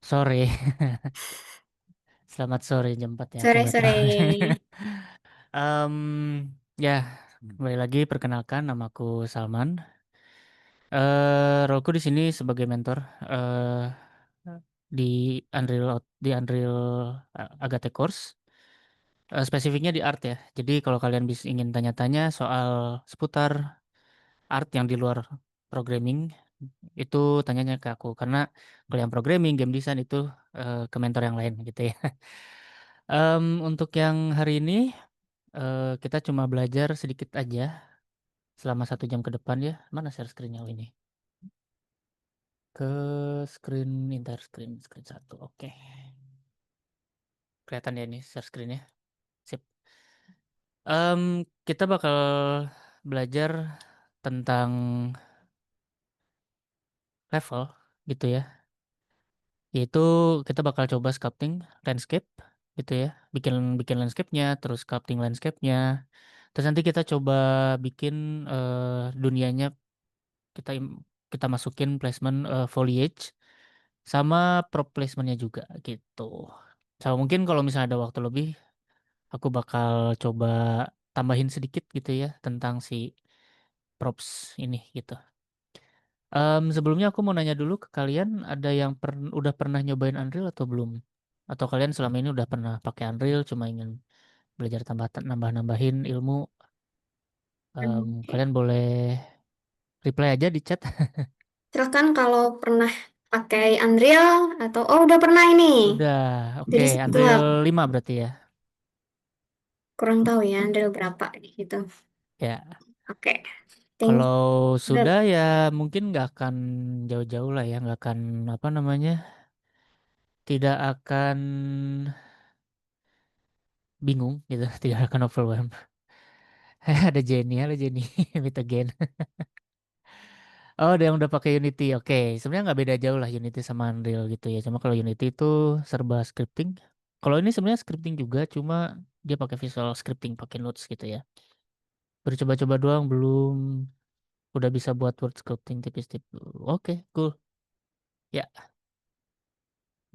Sore. Selamat sore jam 4 ya, aku nggak tahu. Sore-sore. Em, ya, kembali lagi perkenalkan namaku Salman. Roleku di sini sebagai mentor eh di Unreal Agate Course. Spesifiknya di art ya. Jadi kalau kalian bisa ingin tanya-tanya soal seputar art yang di luar programming, itu tanyanya ke aku karena kalau yang programming, game design itu ke mentor yang lain gitu ya. Untuk yang hari ini kita cuma belajar sedikit aja selama 1 jam ke depan ya. Mana share screen-nya ini? Ke screen entire screen satu. Oke, kelihatan ya ini share screen-nya. Sip. Kita bakal belajar tentang level gitu ya. Yaitu kita bakal coba sculpting landscape gitu ya. Bikin bikin landscape-nya, terus sculpting landscape-nya. Terus nanti kita coba bikin dunianya kita kita masukin placement foliage sama prop placementnya juga gitu. So, mungkin kalau misalnya ada waktu lebih, aku bakal coba tambahin sedikit gitu ya tentang si props ini gitu. Sebelumnya aku mau nanya dulu ke kalian, ada yang udah pernah nyobain Unreal atau belum? Atau kalian selama ini udah pernah pakai Unreal cuma ingin belajar nambah-nambahin ilmu? Kalian boleh reply aja di chat. Silahkan kalau pernah pakai Unreal atau udah pernah ini. Udah, oke. Jadi Unreal gelap. 5 berarti ya. Kurang tahu ya Unreal berapa gitu. Ya. Oke. Thank Kalau sudah you. ya mungkin nggak akan jauh-jauh lah ya, nggak akan apa namanya, tidak akan bingung gitu, tidak akan overwhelmed. Ada Jenny, halo Jenny, meet again. Oh, ada yang udah pakai Unity, oke. Sebenarnya nggak beda jauh lah Unity sama Unreal gitu ya. Cuma kalau Unity itu serba scripting. Kalau ini sebenarnya scripting juga, cuma dia pakai visual scripting, pakai notes gitu ya. Baru coba-coba doang, belum udah bisa buat word sculpting tipis-tipis. Oke, cool. Ya,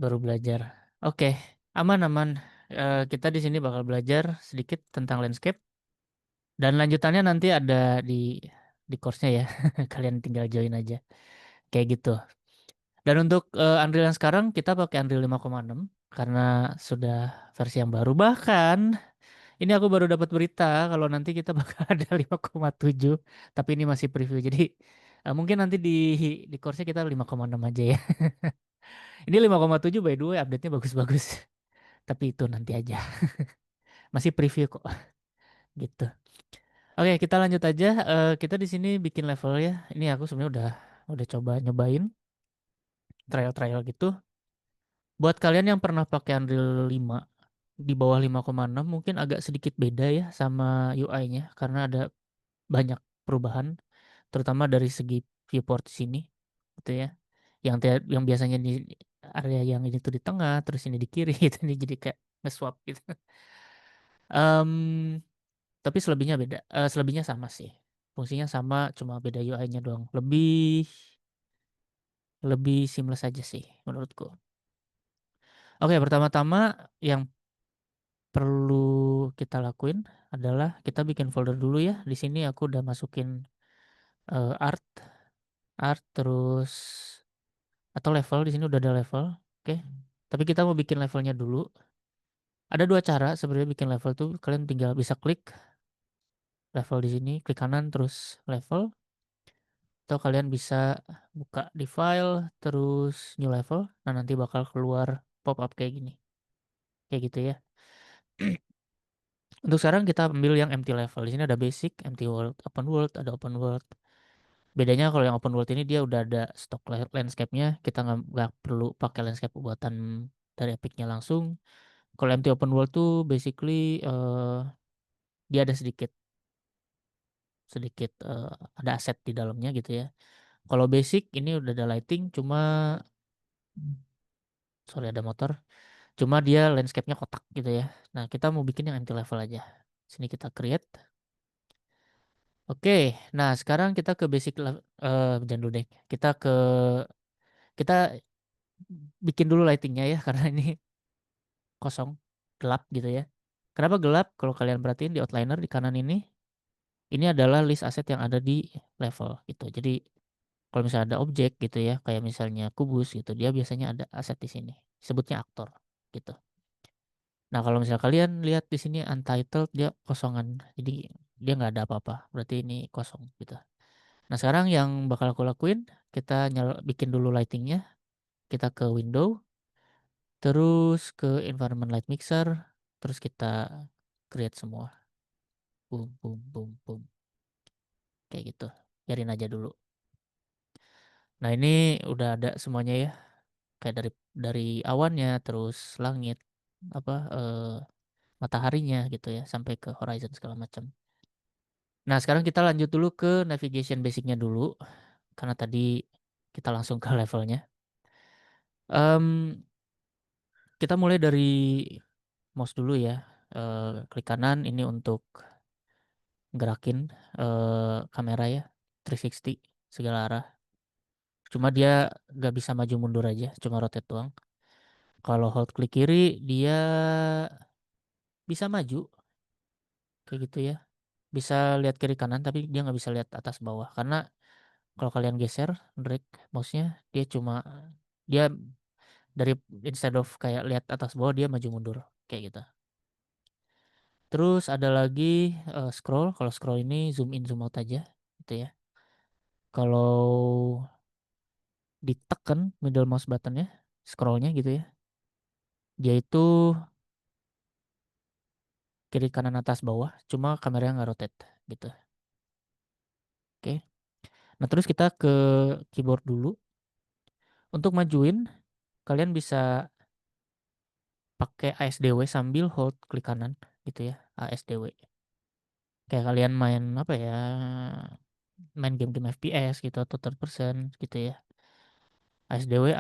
baru belajar. Oke, aman-aman. Kita di sini bakal belajar sedikit tentang landscape dan lanjutannya nanti ada di course-nya ya. Kalian tinggal join aja. Kayak gitu. Dan untuk Unreal yang sekarang kita pakai Unreal 5,6 karena sudah versi yang baru. Bahkan ini aku baru dapat berita kalau nanti kita bakal ada 5,7, tapi ini masih preview. Jadi mungkin nanti di course-nya kita 5,6 aja ya. Ini 5,7 by the way update-nya bagus-bagus. Tapi itu nanti aja. Masih preview kok gitu. Oke, kita lanjut aja. Kita di sini bikin level ya. Ini aku sebenarnya udah coba nyobain trial-trial gitu. Buat kalian yang pernah pakai Unreal 5 di bawah 5,6 mungkin agak sedikit beda ya sama UI-nya karena ada banyak perubahan terutama dari segi viewport di sini gitu ya. Yang biasanya di area yang ini tuh di tengah terus ini di kiri gitu ini jadi kayak nge-swap gitu. Em, tapi selebihnya beda. Selebihnya sama sih. Fungsinya sama, cuma beda UI-nya doang. Lebih seamless aja sih menurutku. Oke, pertama-tama yang perlu kita lakuin adalah kita bikin folder dulu ya. Di sini aku udah masukin art, terus atau level. Di sini udah ada level. Oke. Tapi kita mau bikin levelnya dulu. Ada dua cara sebenarnya bikin level tuh. Kalian tinggal bisa klik level di sini, klik kanan terus level. Atau kalian bisa buka di file terus new level. Nah, nanti bakal keluar pop up kayak gini. Kayak gitu ya. Untuk sekarang kita ambil yang empty level. Di sini ada basic, empty world, open world, ada open world. Bedanya kalau yang open world ini dia udah ada stok landscape-nya. Kita nggak perlu pakai landscape buatan dari Epic-nya langsung. Kalau empty open world tuh basically dia ada sedikit sedikit ada aset di dalamnya gitu ya. Kalau basic ini udah ada lighting, cuma sorry ada motor. Cuma dia landscape-nya kotak gitu ya. Nah, kita mau bikin yang empty level aja. Sini kita create. Oke, nah sekarang kita ke basic jangan dulu deh. Kita bikin dulu lightingnya ya karena ini kosong, gelap gitu ya. Kenapa gelap? Kalau kalian perhatiin di outliner di kanan ini adalah list aset yang ada di level gitu. Jadi kalau misalnya ada objek gitu ya, kayak misalnya kubus gitu, dia biasanya ada aset di sini. Sebutnya aktor gitu. Nah, kalau misalnya kalian lihat di sini untitled dia kosongan. Jadi dia nggak ada apa-apa. Berarti ini kosong gitu. Nah, sekarang yang bakal aku lakuin, kita bikin dulu lightingnya. Kita ke window, terus ke environment light mixer, terus kita create semua. Boom, boom, boom, boom. Kayak gitu. Biarin aja dulu. Nah, ini udah ada semuanya ya. Kayak dari awannya, terus langit, apa mataharinya gitu ya, sampai ke horizon segala macam. Nah, sekarang kita lanjut dulu ke navigation basicnya dulu, karena tadi kita langsung ke levelnya. Em, kita mulai dari mouse dulu ya. Klik kanan ini untuk gerakin kamera ya, 360 segala arah. Cuma dia nggak bisa maju mundur aja, cuma rotate doang. Kalau hold klik kiri, dia bisa maju kayak gitu ya. Bisa lihat kiri kanan, tapi dia nggak bisa lihat atas bawah. Karena kalau kalian geser, drag mouse-nya, dia cuma dia dari instead of kayak lihat atas bawah dia maju mundur kayak gitu. Terus ada lagi scroll. Kalau scroll ini zoom in zoom out aja gitu ya. Kalau ditekan middle mouse buttonnya, scrollnya gitu ya. Dia itu kiri kanan atas bawah, cuma kameranya nggak rotate gitu. Oke. Nah terus kita ke keyboard dulu. Untuk majuin, kalian bisa pakai ASDW sambil hold klik kanan gitu ya. ASDW. Kayak kalian main apa ya? Main game-game FPS gitu atau third person gitu ya. ASDW,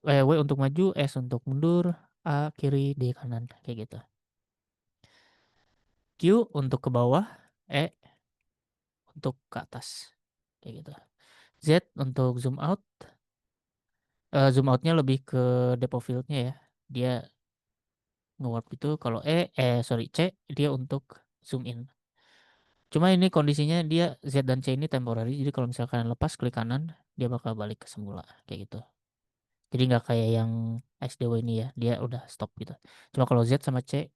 W untuk maju, S untuk mundur, A kiri, D kanan kayak gitu. Q untuk ke bawah, E untuk ke atas kayak gitu. Z untuk zoom out. Zoom outnya lebih ke depth of fieldnya ya. Dia nge-warp itu. Kalau sorry, C dia untuk zoom in. Cuma ini kondisinya dia Z dan C ini temporary. Jadi kalau misalkan lepas klik kanan, dia bakal balik ke semula kayak gitu. Jadi nggak kayak yang SDW ini ya, dia udah stop gitu. Cuma kalau Z sama C,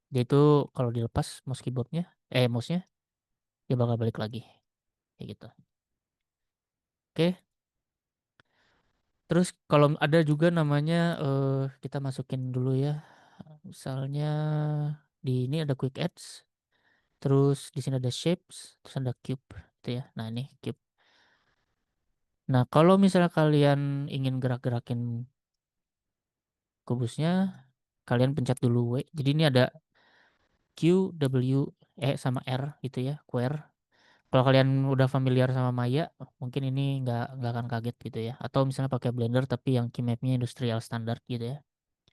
dia itu kalau dilepas mouse-nya, dia bakal balik lagi kayak gitu. Oke, terus kalau ada juga namanya kita masukin dulu ya. Misalnya di ini ada quick adds, terus di sini ada shapes, terus ada cube gitu ya. Nah, ini cube. Nah, kalau misalnya kalian ingin gerak-gerakin kubusnya, kalian pencet dulu W. Jadi ini ada Q, W, E sama R gitu ya, QR. Kalau kalian udah familiar sama Maya, mungkin ini nggak akan kaget gitu ya. Atau misalnya pakai Blender tapi yang keymapnya industrial standard gitu ya,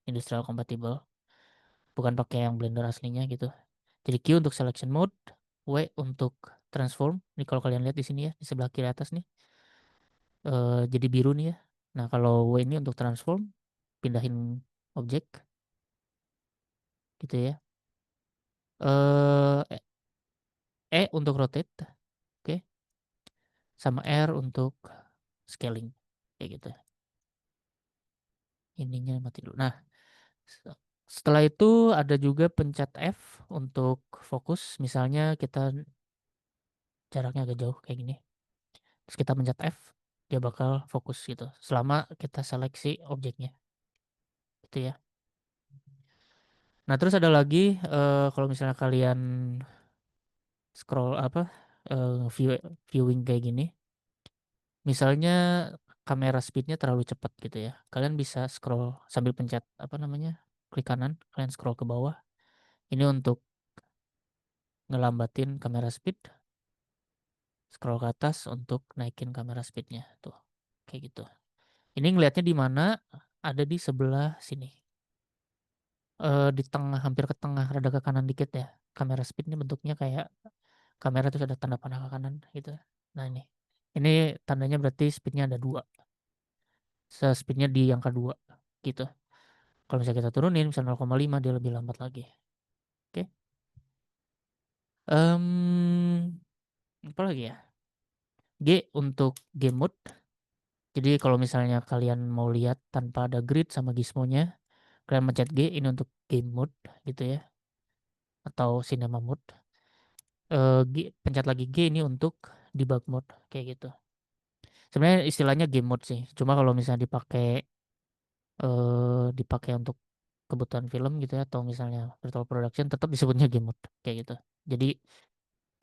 industrial compatible, bukan pakai yang Blender aslinya gitu. Jadi Q untuk selection mode, W untuk transform. Ini kalau kalian lihat di sini ya, di sebelah kiri atas nih, jadi biru nih ya. Nah kalau W ini untuk transform, pindahin objek gitu ya. Eh E untuk rotate, oke, sama R untuk scaling kayak gitu. Ininya mati dulu. Nah, setelah itu ada juga pencet F untuk fokus. Misalnya kita jaraknya agak jauh kayak gini. Terus kita pencet F, dia bakal fokus gitu. Selama kita seleksi objeknya, gitu ya. Nah, terus ada lagi kalau misalnya kalian scroll apa viewing kayak gini, misalnya kamera speednya terlalu cepat gitu ya. Kalian bisa scroll sambil pencet apa namanya, klik kanan, kalian scroll ke bawah. Ini untuk ngelambatin kamera speed, scroll ke atas untuk naikin kamera speednya tuh, kayak gitu. Ini ngelihatnya di mana? Ada di sebelah sini, di tengah, hampir ke tengah, rada ke kanan dikit ya. Kamera speed ini bentuknya kayak kamera terus ada tanda panah ke kanan gitu. Nah ini tandanya berarti speednya ada dua, speednya di angka 2 gitu. Kalau misalnya kita turunin misalnya 0,5 dia lebih lambat lagi. Oke. Apa lagi ya? G untuk game mode. Jadi kalau misalnya kalian mau lihat tanpa ada grid sama gizmonya, kalian mencet G ini untuk game mode gitu ya, atau cinema mode. Pencet lagi G ini untuk debug mode kayak gitu. Sebenarnya istilahnya game mode sih. Cuma kalau misalnya dipakai untuk kebutuhan film gitu ya, atau misalnya virtual production tetap disebutnya game mode kayak gitu. Jadi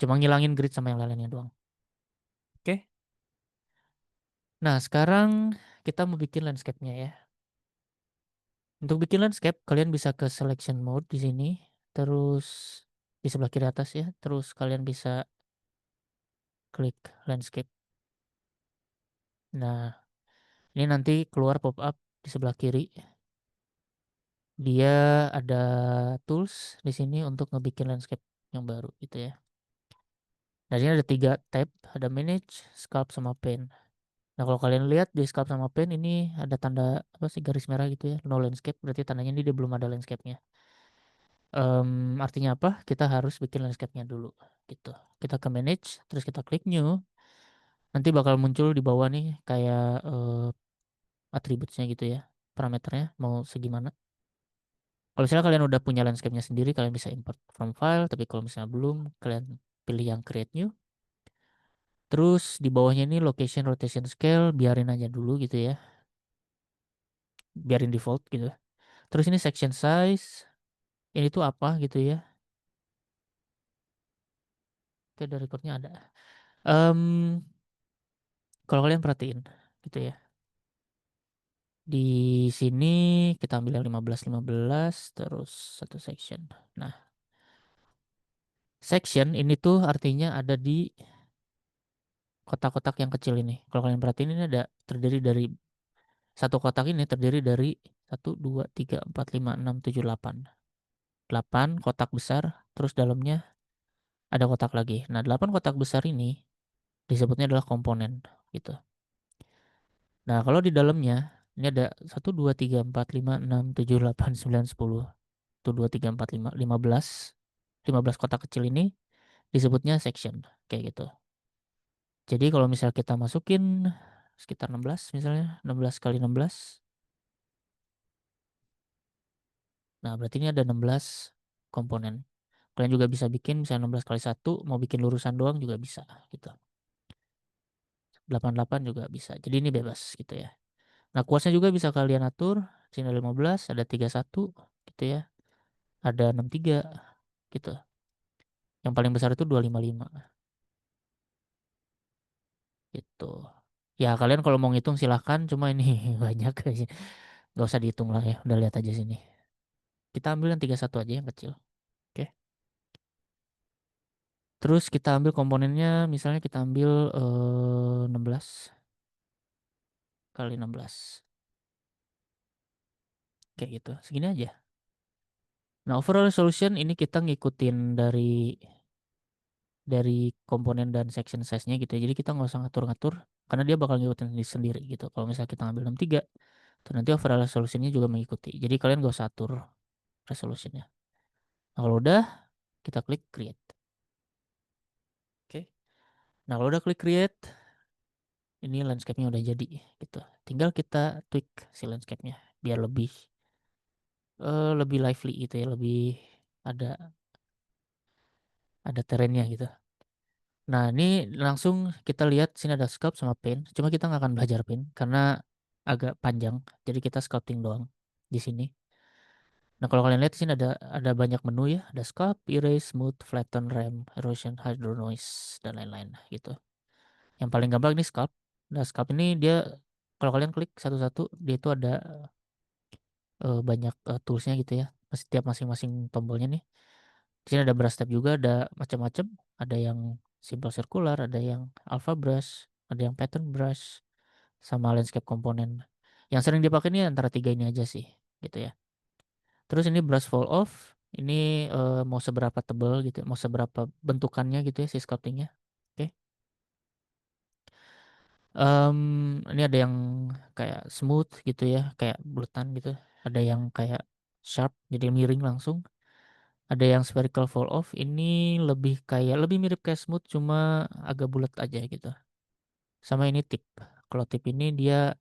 cuma ngilangin grid sama yang lainnya doang. Oke. Nah, sekarang kita mau bikin landscape-nya ya. Untuk bikin landscape, kalian bisa ke selection mode di sini, terus di sebelah kiri atas ya, terus kalian bisa klik landscape. Nah, ini nanti keluar pop up di sebelah kiri. Dia ada tools di sini untuk ngebikin landscape yang baru gitu ya. Nah, ini ada 3 tab, ada manage, sculpt sama paint. Nah, kalau kalian lihat di sculpt sama paint ini ada tanda apa sih garis merah gitu ya, no landscape, berarti tandanya ini dia belum ada landscape-nya. Artinya apa? Kita harus bikin landscape-nya dulu gitu. Kita ke manage, terus kita klik new. Nanti bakal muncul di bawah nih kayak attributes-nya gitu ya, parameternya mau segimana. Kalau misalnya kalian udah punya landscape-nya sendiri, kalian bisa import from file. Tapi kalau misalnya belum, kalian pilih yang create new. Terus di bawahnya ini location, rotation, scale, biarin aja dulu gitu ya, biarin default gitu. Terus ini section size, ini tuh apa gitu ya. Oke, dari recordnya ada. Em, Kalau kalian perhatiin gitu ya. Di sini kita ambil yang 15 terus satu section. Nah, section ini tuh artinya ada di kotak-kotak yang kecil ini. Kalau kalian perhatiin ini ada terdiri dari satu kotak ini terdiri dari 1, 2, 3, 4, 5, 6, 7, 8. 8 kotak besar, terus dalamnya ada kotak lagi. Nah, 8 kotak besar ini disebutnya adalah komponen gitu. Nah, kalau di dalamnya ini ada 1, 2, 3, 4, 5, 6, 7, 8, 9, 10. 1, 2, 3, 4, 5, 15 kotak kecil ini disebutnya section kayak gitu. Jadi kalau misal kita masukin sekitar 16 misalnya, 16 kali 16. Nah, berarti ini ada 16 komponen. Kalian juga bisa bikin misalnya 16 kali 1, mau bikin lurusan doang juga bisa gitu. 88 juga bisa. Jadi ini bebas gitu ya. Nah, kuasnya juga bisa kalian atur. Sini ada 15, ada 31 gitu ya. Ada 63 gitu. Yang paling besar itu 255 gitu. Ya, kalian kalau mau ngitung silahkan, cuma ini banyak aja. Gak usah dihitung lah ya, udah lihat aja sini. Kita ambil yang 31 aja yang kecil. Oke. Terus kita ambil komponennya, misalnya kita ambil 16 kali 16. Kayak gitu, segini aja. Nah, overall resolution ini kita ngikutin dari komponen dan section size-nya gitu ya. Jadi kita nggak usah ngatur-ngatur, karena dia bakal ngikutin sendiri gitu. Kalau misalnya kita ngambil 63, tuh nanti overall resolution-nya juga mengikuti. Jadi kalian gak usah atur resolution-nya. Nah, kalau udah, kita klik create. Oke. Nah, kalau udah klik create, ini landscape-nya udah jadi gitu. Tinggal kita tweak si landscape-nya biar lebih lively gitu ya, lebih ada ada terennya gitu. Nah, ini langsung kita lihat sini ada sculpt sama paint. Cuma kita nggak akan belajar paint karena agak panjang. Jadi kita sculpting doang di sini. Nah, kalau kalian lihat di sini ada banyak menu ya. Ada sculpt, erase, smooth, flatten, ramp, erosion, hydro noise dan lain-lain gitu. Yang paling gampang ini sculpt. Nah, sculpt ini dia kalau kalian klik satu-satu dia itu ada banyak toolsnya gitu ya. Setiap masing-masing tombolnya nih. Di sini ada brush tab juga, ada macam-macam. Ada yang simple circular, ada yang alpha brush, ada yang pattern brush, sama landscape komponen. Yang sering dipakai ini antara tiga ini aja sih, gitu ya. Terus ini brush fall off, ini mau seberapa tebal gitu, mau seberapa bentukannya gitu ya si sculptingnya. Oke. Em, ini ada yang kayak smooth gitu ya, kayak bulatan gitu. Ada yang kayak sharp, jadi miring langsung. Ada yang spherical fall off. Ini lebih mirip kayak smooth, cuma agak bulat aja gitu. Sama ini tip. Kalau tip ini dia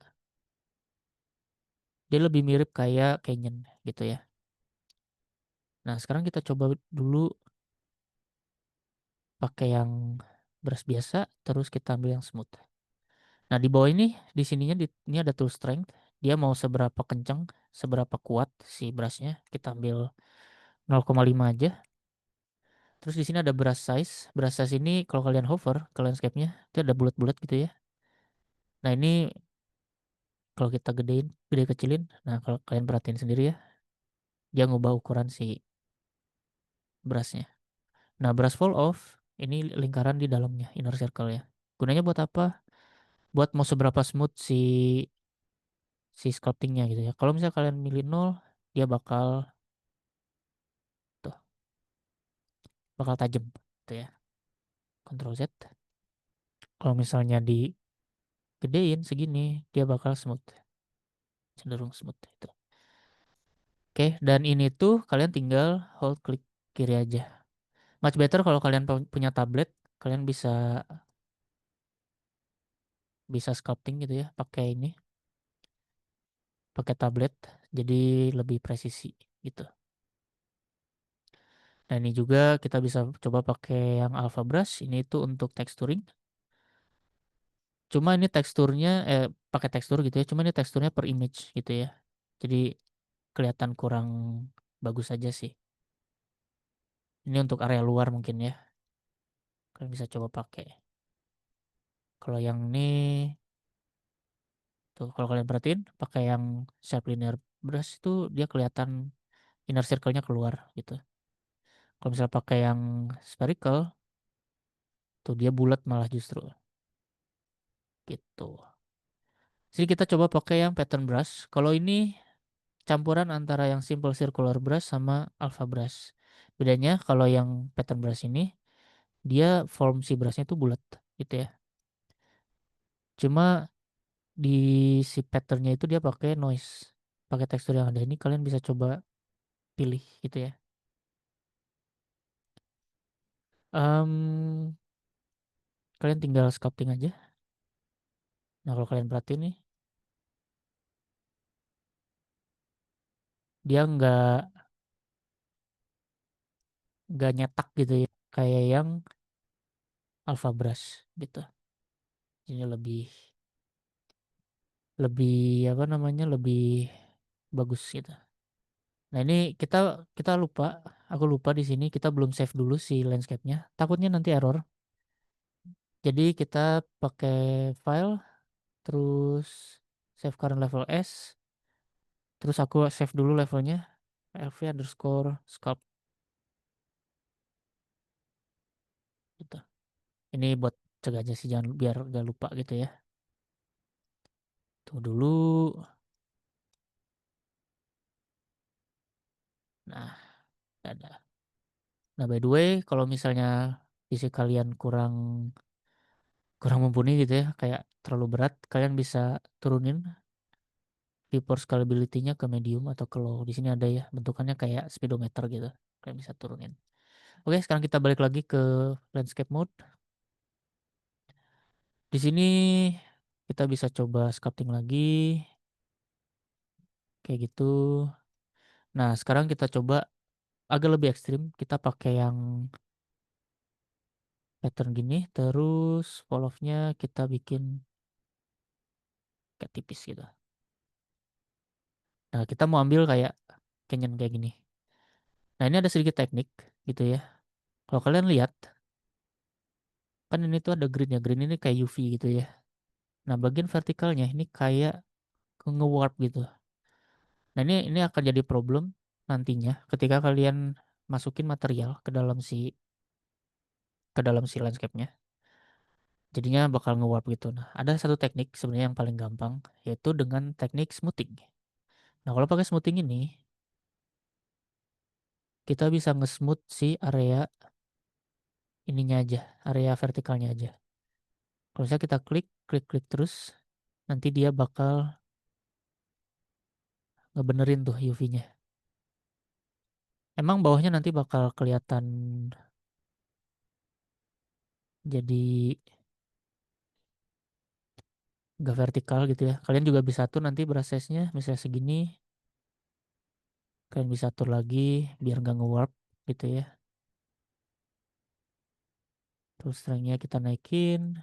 dia lebih mirip kayak Canyon gitu ya. Nah, sekarang kita coba dulu pakai yang brush biasa, terus kita ambil yang smooth. Nah, di bawah ini, di sininya ini ada tool strength. Dia mau seberapa kencang, seberapa kuat si brushnya. Kita ambil 0,5 aja. Terus di sini ada brush size. Brush size ini kalau kalian hover ke landscape-nya, itu ada bulat-bulat gitu ya. Nah, ini kalau kita gedein, gede kecilin. Nah, kalau kalian perhatiin sendiri ya, dia ngubah ukuran si brushnya. Nah, brush fall off, ini lingkaran di dalamnya, inner circle ya. Gunanya buat apa? Buat mau seberapa smooth si sculptingnya gitu ya. Kalau misalnya kalian milih 0, dia tuh, bakal tajam gitu ya. Ctrl Z. Kalau misalnya digedein segini, dia bakal smooth, cenderung smooth itu. Oke, dan ini tuh kalian tinggal hold klik kiri aja. Much better kalau kalian punya tablet, kalian bisa bisa sculpting gitu ya, pakai ini, pakai tablet, jadi lebih presisi gitu. Nah, ini juga kita bisa coba pakai yang Alpha Brush, ini tuh untuk texturing. Cuma ini teksturnya pakai tekstur gitu ya, cuma ini teksturnya per image gitu ya. Jadi kelihatan kurang bagus aja sih. Ini untuk area luar mungkin ya. Kalian bisa coba pakai. Kalau yang ini tuh kalau kalian perhatiin pakai yang sharp linear brush itu dia kelihatan inner circle-nya keluar gitu. Kalau misalnya pakai yang spherical tuh dia bulat malah justru gitu. Jadi kita coba pakai yang pattern brush. Kalau ini campuran antara yang simple circular brush sama alpha brush. Bedanya kalau yang pattern brush ini dia form si brushnya itu bulat gitu ya. Cuma di si patternnya itu dia pakai noise, pakai tekstur yang ada ini kalian bisa coba pilih gitu ya. Em, Kalian tinggal sculpting aja. Nah, kalau kalian perhatiin nih, dia nggak nyetak gitu ya, kayak yang alpha brush gitu. Ini lebih lebih apa namanya, lebih bagus gitu. Nah, ini kita kita lupa, aku lupa di sini kita belum save dulu si landscape-nya. Takutnya nanti error. Jadi kita pakai file, terus save current level as, terus aku save dulu levelnya, lv underscore sculpt gitu. Ini buat cegah aja sih, jangan biar gak lupa gitu ya. Tuh dulu. Nah, ada. Nah, by the way, kalau misalnya isi kalian kurang kurang mumpuni gitu ya, kayak terlalu berat, kalian bisa turunin viewport scalability-nya ke medium atau ke low. Di sini ada ya, bentukannya kayak speedometer gitu. Kalian bisa turunin. Oke, sekarang kita balik lagi ke landscape mode. Di sini kita bisa coba sculpting lagi kayak gitu. Nah, sekarang kita coba agak lebih ekstrim. Kita pakai yang pattern gini, terus fall off-nya kita bikin kayak tipis gitu. Nah, kita mau ambil kayak canyon kayak gini. Nah, ini ada sedikit teknik gitu ya. Kalau kalian lihat, kan ini tuh ada green ya. Green ini kayak UV gitu ya. Nah, bagian vertikalnya ini kayak nge-warp gitu. Nah, ini akan jadi problem nantinya ketika kalian masukin material ke dalam si landscape-nya. Jadinya bakal nge-warp gitu. Nah, ada satu teknik sebenarnya yang paling gampang, yaitu dengan teknik smoothing. Nah, kalau pakai smoothing ini, kita bisa nge-smooth si area ininya aja, area vertikalnya aja. Kalau misalnya kita klik klik terus, nanti dia bakal ngebenerin tuh UV-nya. Emang bawahnya nanti bakal kelihatan jadi nggak vertikal gitu ya. Kalian juga bisa atur nanti brush size-nya, misalnya segini, kalian bisa atur lagi biar nggak nge-warp gitu ya. Terus strength-nya kita naikin,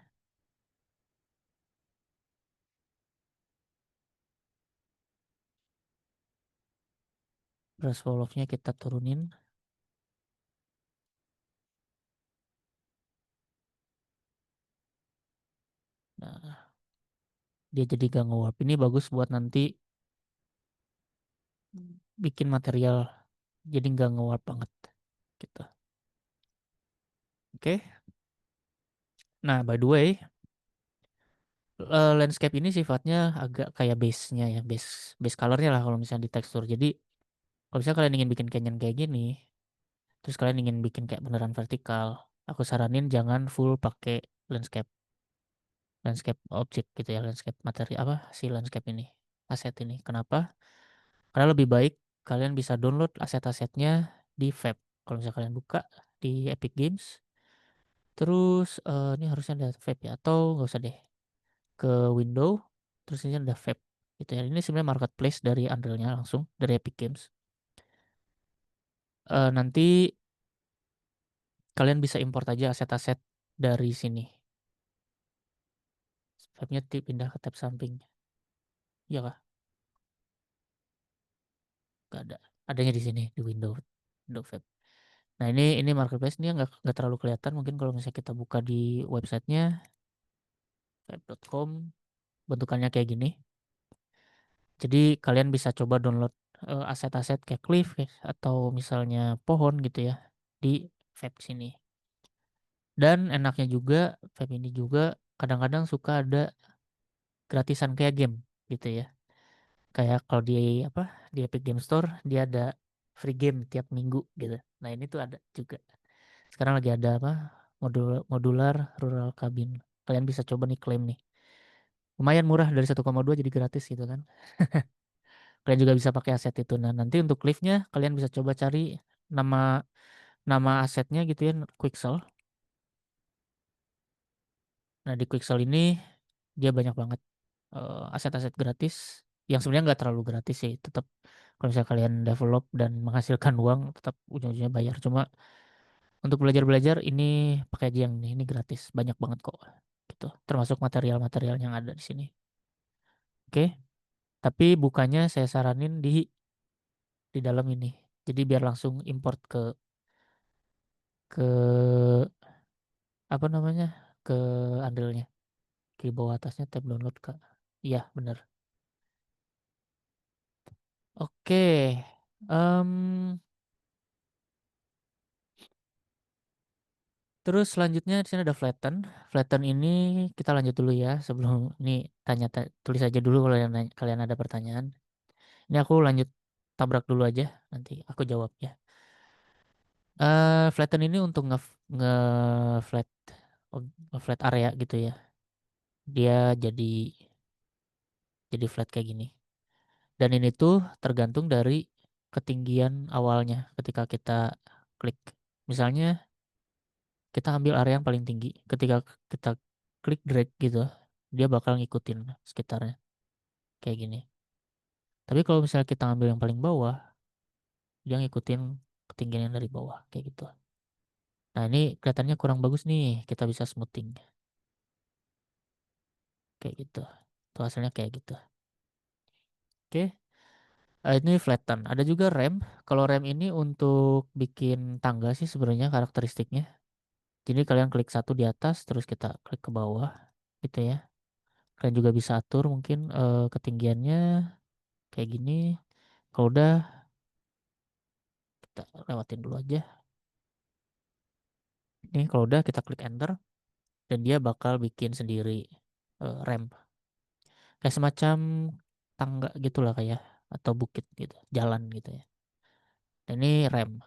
brush volume-nya kita turunin. Nah, dia jadi gak nge-warp. Ini bagus buat nanti bikin material jadi nggak nge-warp banget gitu. Oke. Nah, by the way, landscape ini sifatnya agak kayak base-nya ya, base color-nya lah kalau misalnya di tekstur. Jadi, kalau misalnya kalian ingin bikin canyon kayak gini, terus kalian ingin bikin kayak beneran vertikal, aku saranin jangan full pakai landscape landscape object gitu ya, landscape materi apa si landscape ini, aset ini. Kenapa? Karena lebih baik kalian bisa download aset-asetnya di Fab. Kalau misalnya kalian buka di Epic Games, terus ini harusnya ada Fab ya, atau nggak usah deh, ke window, terus ini ada Fab gitu ya. Ini sebenarnya marketplace dari Unreal-nya langsung dari Epic Games. Nanti kalian bisa import aja aset-aset dari sini. Fabnya pindah ke tab samping. Iya kah? Gak ada. Adanya di sini di window, window Fab. Nah ini marketplace ini nggak terlalu kelihatan mungkin kalau misalnya kita buka di websitenya fab.com, bentukannya kayak gini. Jadi kalian bisa coba download aset-aset kayak cliff atau misalnya pohon gitu ya di Fab sini. Dan enaknya juga vape ini juga kadang-kadang suka ada gratisan kayak game gitu ya. Kayak kalau di apa di Epic Game Store dia ada free game tiap minggu gitu. Nah ini tuh ada juga. Sekarang lagi ada apa modular rural cabin. Kalian bisa coba nih klaim nih. Lumayan murah dari 1,2 jadi gratis gitu kan. Kalian juga bisa pakai aset itu. Nah nanti untuk liftnya kalian bisa coba cari nama nama asetnya gitu ya, Quixel. Nah di Quixel ini dia banyak banget aset-aset gratis yang sebenarnya nggak terlalu gratis sih, tetap kalau misalnya kalian develop dan menghasilkan uang tetap ujung-ujungnya bayar, cuma untuk belajar-belajar ini pakai aja yang ini gratis banyak banget kok gitu, termasuk material-material yang ada di sini. Oke, tapi bukannya saya saranin di dalam ini, jadi biar langsung import ke apa namanya, ke Unreal-nya, di bawah atasnya tab download kak. Iya bener. Oke. Em, Terus selanjutnya di sini ada flatten. Flatten ini kita lanjut dulu ya. Sebelum ini tulis aja dulu kalau kalian ada pertanyaan. Ini aku lanjut tabrak dulu aja. Nanti aku jawab ya. Flatten ini untuk nge flat flat area gitu ya. Dia jadi flat kayak gini. Dan ini tuh tergantung dari ketinggian awalnya ketika kita klik. Misalnya kita ambil area yang paling tinggi. Ketika kita klik drag gitu, dia bakal ngikutin sekitarnya kayak gini. Tapi kalau misalnya kita ambil yang paling bawah, dia ngikutin ketinggian yang dari bawah kayak gitu. Nah ini kelihatannya kurang bagus nih. Kita bisa smoothing kayak gitu. Tuh hasilnya kayak gitu. Oke. Ini flatten. Ada juga rem. Kalau rem ini untuk bikin tangga sih sebenarnya karakteristiknya. Jadi kalian klik satu di atas, terus kita klik ke bawah gitu ya. Kalian juga bisa atur mungkin ketinggiannya kayak gini. Kalau udah kita lewatin dulu aja. Ini kalau udah kita klik enter dan dia bakal bikin sendiri ramp. Kayak semacam tangga gitulah kayak atau bukit gitu, jalan gitu ya. Dan ini rem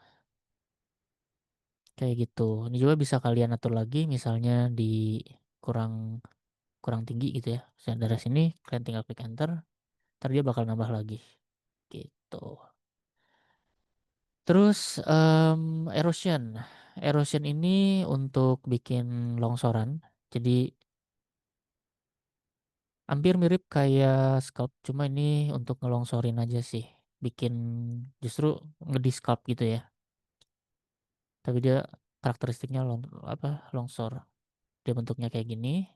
kayak gitu. Ini juga bisa kalian atur lagi misalnya di kurang kurang tinggi gitu ya. Misalnya dari sini kalian tinggal klik enter, ntar dia bakal nambah lagi gitu. Terus erosion. Erosion ini untuk bikin longsoran. Jadi hampir mirip kayak sculpt, cuma ini untuk ngelongsorin aja sih. Bikin justru ngedisculpt gitu ya. Tapi dia karakteristiknya apa longsor. Dia bentuknya kayak gini.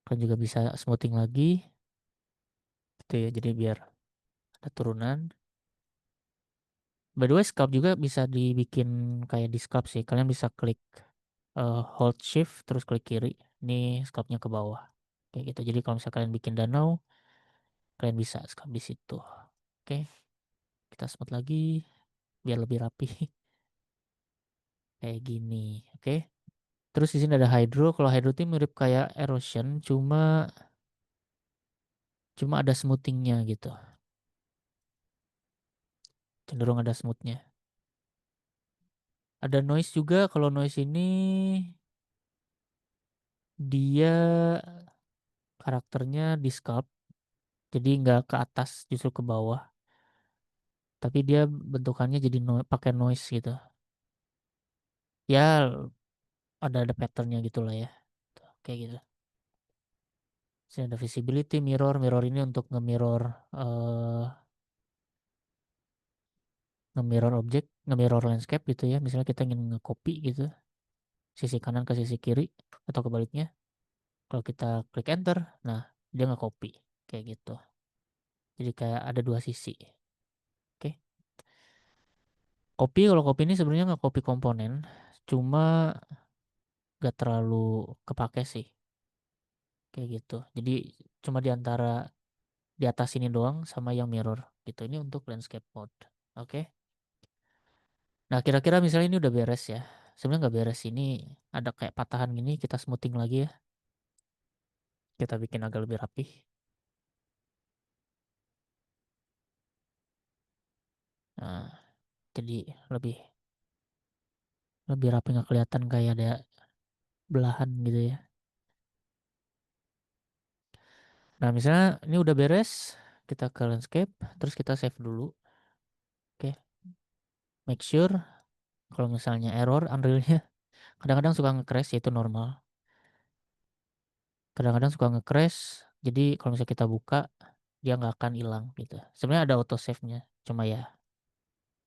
Kalian juga bisa smoothing lagi gitu ya. Jadi biar ada turunan. By the way, sculpt juga bisa dibikin kayak di sculpt sih. Kalian bisa klik hold shift terus klik kiri. Ini sculptnya ke bawah. Kayak gitu. Jadi kalau misalnya kalian bikin danau, kalian bisa sculpt di situ. Oke, kita smooth lagi biar lebih rapi kayak gini. Oke. Terus di sini ada hydro. Kalau hydro itu mirip kayak erosion, cuma ada smoothingnya gitu. Cenderung ada smoothnya. Ada noise juga. Kalau noise ini dia karakternya di sculpt, jadi nggak ke atas, justru ke bawah. Tapi dia bentukannya jadi pakai noise gitu. Ya ada patternnya gitulah ya. Tuh, kayak gitu. Sini ada visibility mirror. Mirror ini untuk eh nge-mirror objek, nge-mirror landscape gitu ya. Misalnya kita ingin nge-copy gitu, sisi kanan ke sisi kiri atau kebaliknya. Kalau kita klik enter, nah dia nge-copy kayak gitu. Jadi kayak ada dua sisi. Oke. Kalau copy ini sebenarnya nggak copy komponen, cuma gak terlalu kepake sih kayak gitu. Jadi cuma di antara di atas ini doang sama yang mirror gitu. Ini untuk landscape mode. Oke. Nah, kira-kira misalnya ini udah beres ya. Sebenarnya nggak beres, ini ada kayak patahan gini, kita smoothing lagi ya. Kita bikin agak lebih rapih. Nah, jadi lebih lebih rapi, nggak kelihatan kayak ada belahan gitu ya. Nah, misalnya ini udah beres, kita ke landscape, terus kita save dulu. Oke, make sure kalau misalnya error Unreal-nya kadang-kadang suka nge-crash, ya itu normal. Kadang-kadang suka nge-crash, jadi kalau misalnya kita buka, dia nggak akan hilang gitu. Sebenarnya ada auto save-nya, cuma ya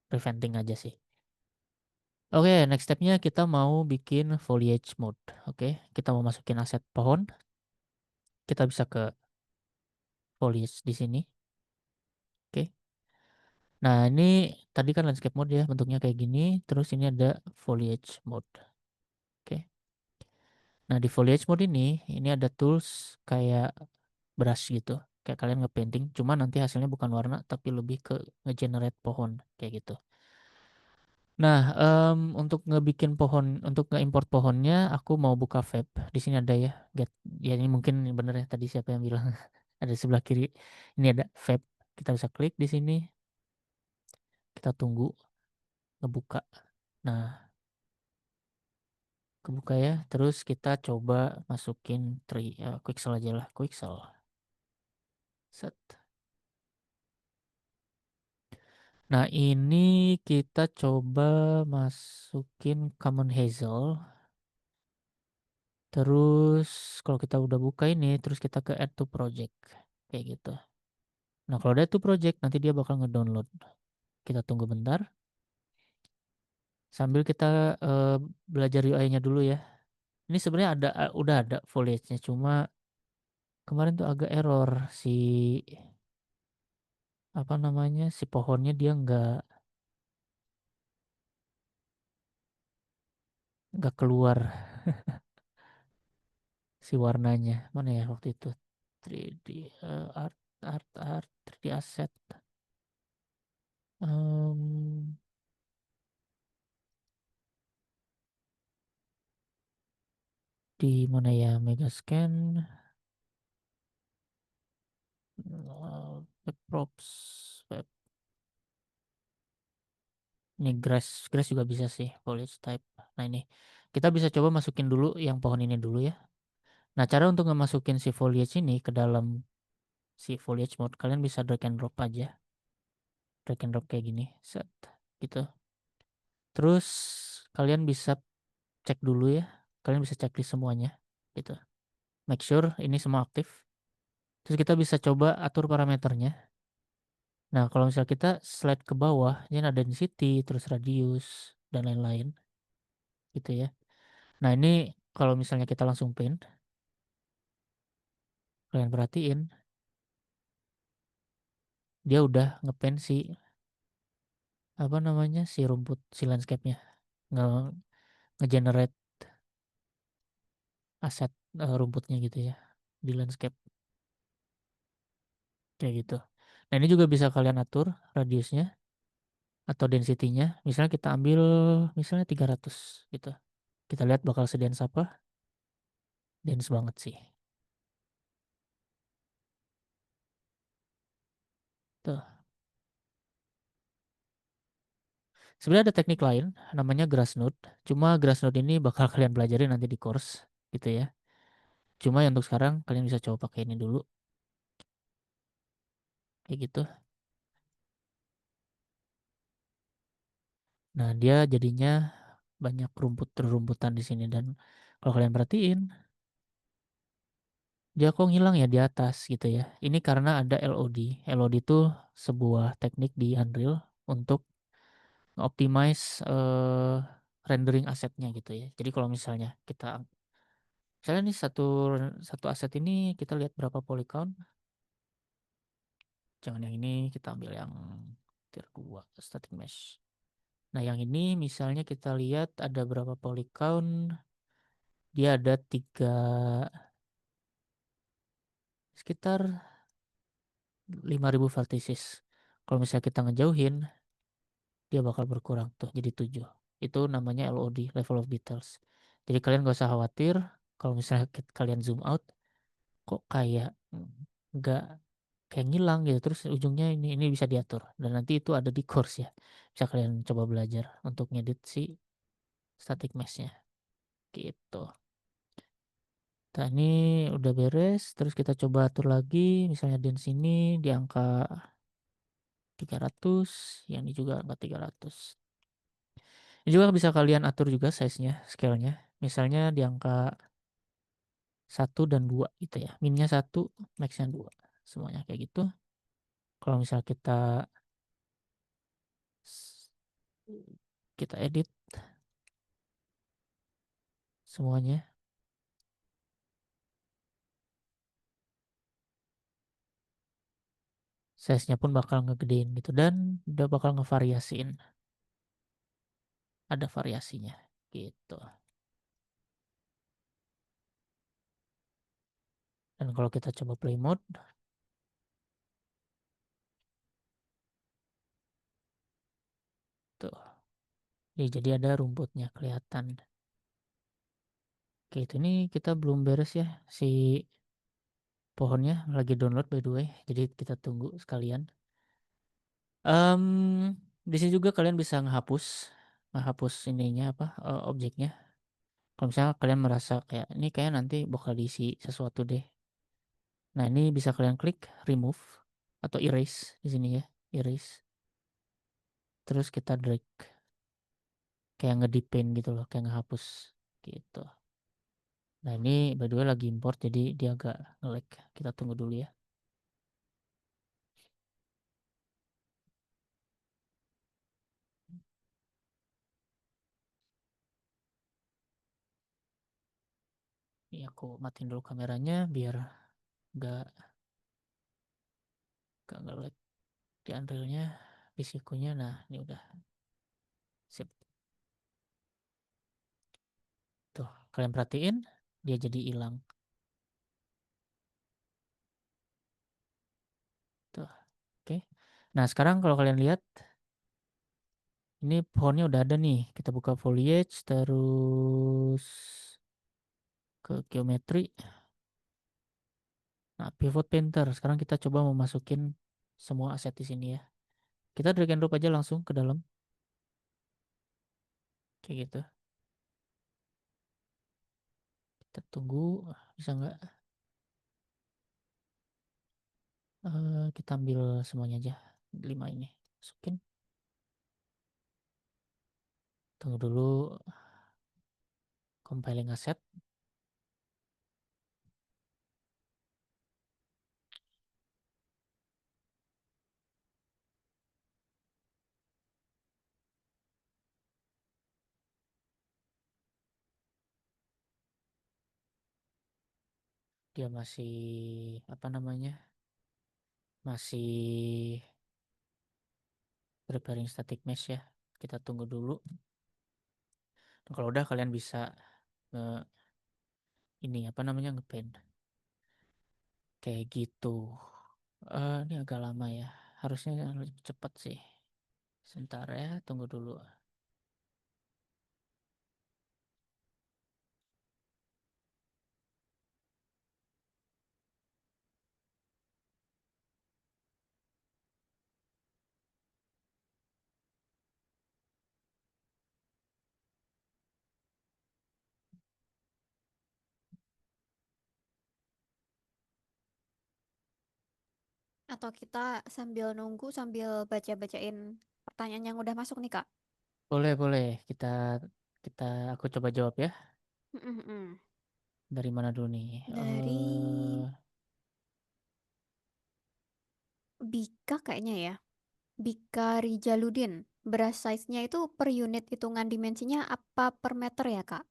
preventing aja sih. Oke, next step-nya kita mau bikin foliage mode. Oke, kita mau masukin aset pohon. Kita bisa ke foliage di sini. Oke. Nah, ini tadi kan landscape mode ya, bentuknya kayak gini. Terus ini ada foliage mode. Oke. Nah, di foliage mode ini ada tools kayak brush gitu. Kayak kalian ngepainting, cuma nanti hasilnya bukan warna, tapi lebih ke ngegenerate pohon kayak gitu. Nah, untuk ngebikin pohon, untuk nge-import pohonnya, aku mau buka vape. Di sini ada ya, get, ya ini mungkin bener ya tadi siapa yang bilang ada di sebelah kiri. Ini ada vape. Kita bisa klik di sini, kita tunggu ngebuka. Nah, kebuka ya. Terus kita coba masukin Quixel aja lah, Quixel. Set. Nah, ini kita coba masukin Common Hazel. Terus kalau kita udah buka ini, terus kita ke add to project. Kayak gitu. Nah, kalau udah add to project, nanti dia bakal ngedownload. Kita tunggu bentar. Sambil kita belajar UI-nya dulu ya. Ini sebenarnya udah ada foliage-nya, cuma kemarin tuh agak error si apa namanya si pohonnya, dia nggak keluar si warnanya. Mana ya waktu itu 3D art art 3D asset. Em, di mana ya, Megascan, web props, web, ini grass juga bisa sih, foliage type. Nah, ini kita bisa coba masukin dulu yang pohon ini dulu ya. Nah, cara untuk ngemasukin si foliage ini ke dalam si foliage mode, kalian bisa drag and drop aja. Drag and drop kayak gini. Set. Gitu. Terus kalian bisa cek dulu ya. Kalian bisa checklist semuanya. Gitu. Make sure ini semua aktif. Terus kita bisa coba atur parameternya. Nah, kalau misalnya kita slide ke bawah, ini ada density, terus radius, dan lain-lain. Gitu ya. Nah, ini kalau misalnya kita langsung paint, kalian perhatiin, dia udah ngepaint si, apa namanya, si rumput, si landscape-nya. Nge, ngegenerate aset rumputnya gitu ya, di landscape. Kayak gitu. Nah, ini juga bisa kalian atur radiusnya atau density-nya. Misalnya kita ambil misalnya 300 gitu. Kita lihat bakal sedens apa. Dense banget sih. Tuh. Sebenarnya ada teknik lain namanya grass node. Cuma grass node ini bakal kalian pelajari nanti di course gitu ya. Cuma yang untuk sekarang kalian bisa coba pakai ini dulu. Kayak gitu. Nah, dia jadinya banyak rumput rumputan di sini dan kalau kalian perhatiin dia kok ngilang ya di atas gitu ya. Ini karena ada LOD. LOD itu sebuah teknik di Unreal untuk optimize rendering asetnya gitu ya. Jadi kalau misalnya misalnya nih satu satu aset ini kita lihat berapa polycount. Jangan yang ini, kita ambil yang tier 2 static mesh. Nah, yang ini misalnya kita lihat ada berapa polycount. Dia ada sekitar 5.000 vertices. Kalau misalnya kita ngejauhin, dia bakal berkurang tuh jadi 7. Itu namanya LOD, level of details. Jadi kalian gak usah khawatir kalau misalnya kalian zoom out kok kayak nggak kayak ngilang gitu, terus ujungnya ini bisa diatur dan nanti itu ada di course ya. Bisa kalian coba belajar untuk ngedit si static mesh-nya gitu. Nah, ini udah beres, terus kita coba atur lagi misalnya di sini di angka 300, yang ini juga angka 300. Ini juga bisa kalian atur juga size-nya, scale-nya. Misalnya di angka 1 dan 2 gitu ya. Minnya 1, max-nya 2. Semuanya kayak gitu. Kalau misal kita edit semuanya, size-nya pun bakal ngegedein gitu dan udah bakal ngevariasiin. Ada variasinya gitu. Dan kalau kita coba play mode, tuh. Jadi ada rumputnya kelihatan. Oke, itu ini kita belum beres ya. Si pohonnya lagi download by the way. Jadi kita tunggu sekalian. Em, di sini juga kalian bisa ngehapus ininya apa objeknya. Kalau misalnya kalian merasa kayak ini kayak nanti bakal diisi sesuatu deh. Nah, ini bisa kalian klik remove atau erase di sini ya, erase. Terus kita drag kayak ngedipaint gitu loh, kayak ngehapus gitu. Nah, ini by the way lagi import jadi dia agak nge-lag. Kita tunggu dulu ya. Ini aku matiin dulu kameranya biar nggak nge-lag di Unreal-nya, fisikunya. Nah, ini udah sip. Tuh, kalian perhatiin dia jadi hilang. Tuh, oke. Nah, sekarang kalau kalian lihat ini pohonnya udah ada nih. Kita buka foliage terus ke geometri. Nah, pivot painter. Sekarang kita coba memasukin semua aset di sini ya. Kita drag and drop aja langsung ke dalam. Kayak gitu. Kita tunggu. Bisa nggak? Kita ambil semuanya aja. 5 ini. Masukin. Tunggu dulu. Compiling asset. Dia masih, apa namanya? Masih preparing static mesh ya. Kita tunggu dulu. Dan kalau udah kalian bisa nge ini apa namanya ngepaint kayak gitu. Ini agak lama ya. Harusnya lebih cepat sih. Sebentar ya, tunggu dulu. Atau kita sambil nunggu sambil baca-bacain pertanyaan yang udah masuk nih, Kak. Boleh, boleh. Kita kita aku coba jawab ya. Mm-mm-mm. Dari mana dulu nih? Dari Bika kayaknya ya. Bika Rijaludin. Beras size-nya itu per unit hitungan dimensinya apa per meter ya, Kak?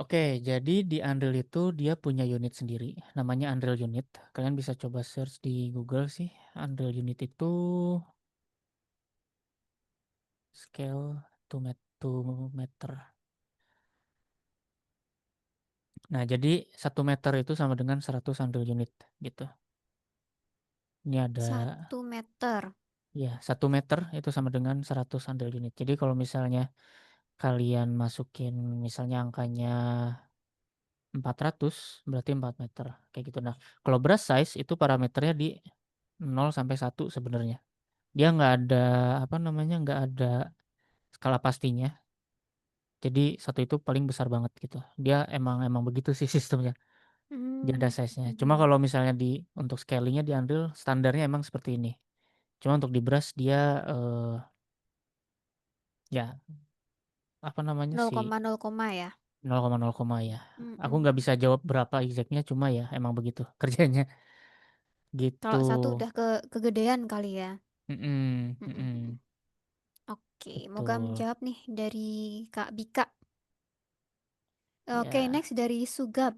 Oke, jadi di Unreal itu dia punya unit sendiri, namanya Unreal Unit. Kalian bisa coba search di Google sih. Unreal Unit itu scale to meter. Nah, jadi 1 meter itu sama dengan 100 Unreal Unit gitu. Ini ada 1 meter. ya 1 meter itu sama dengan 100 Unreal Unit. Jadi kalau misalnya kalian masukin misalnya angkanya 400 berarti 4 meter kayak gitu. Nah, kalau brush size itu parameternya di 0 sampai 1 sebenarnya. Dia nggak ada apa namanya nggak ada skala pastinya. Jadi satu itu paling besar banget gitu. Dia emang emang begitu sih sistemnya. Dia ada Hmm. size-nya. Cuma Mhm. kalau misalnya untuk scalingnya di Unreal standarnya emang seperti ini. Cuma untuk di brush dia ya apa namanya Nol sih koma nol koma ya. 0,0 ya. Aku nggak Mm-mm. bisa jawab berapa exactnya cuma ya emang begitu kerjanya gitu. Kalau satu udah kegedean kali ya. Mm-mm, Mm-mm. mm-mm, Oke, moga betul. menjawab nih dari Kak Bika. Oke, Ya, next dari Sugap.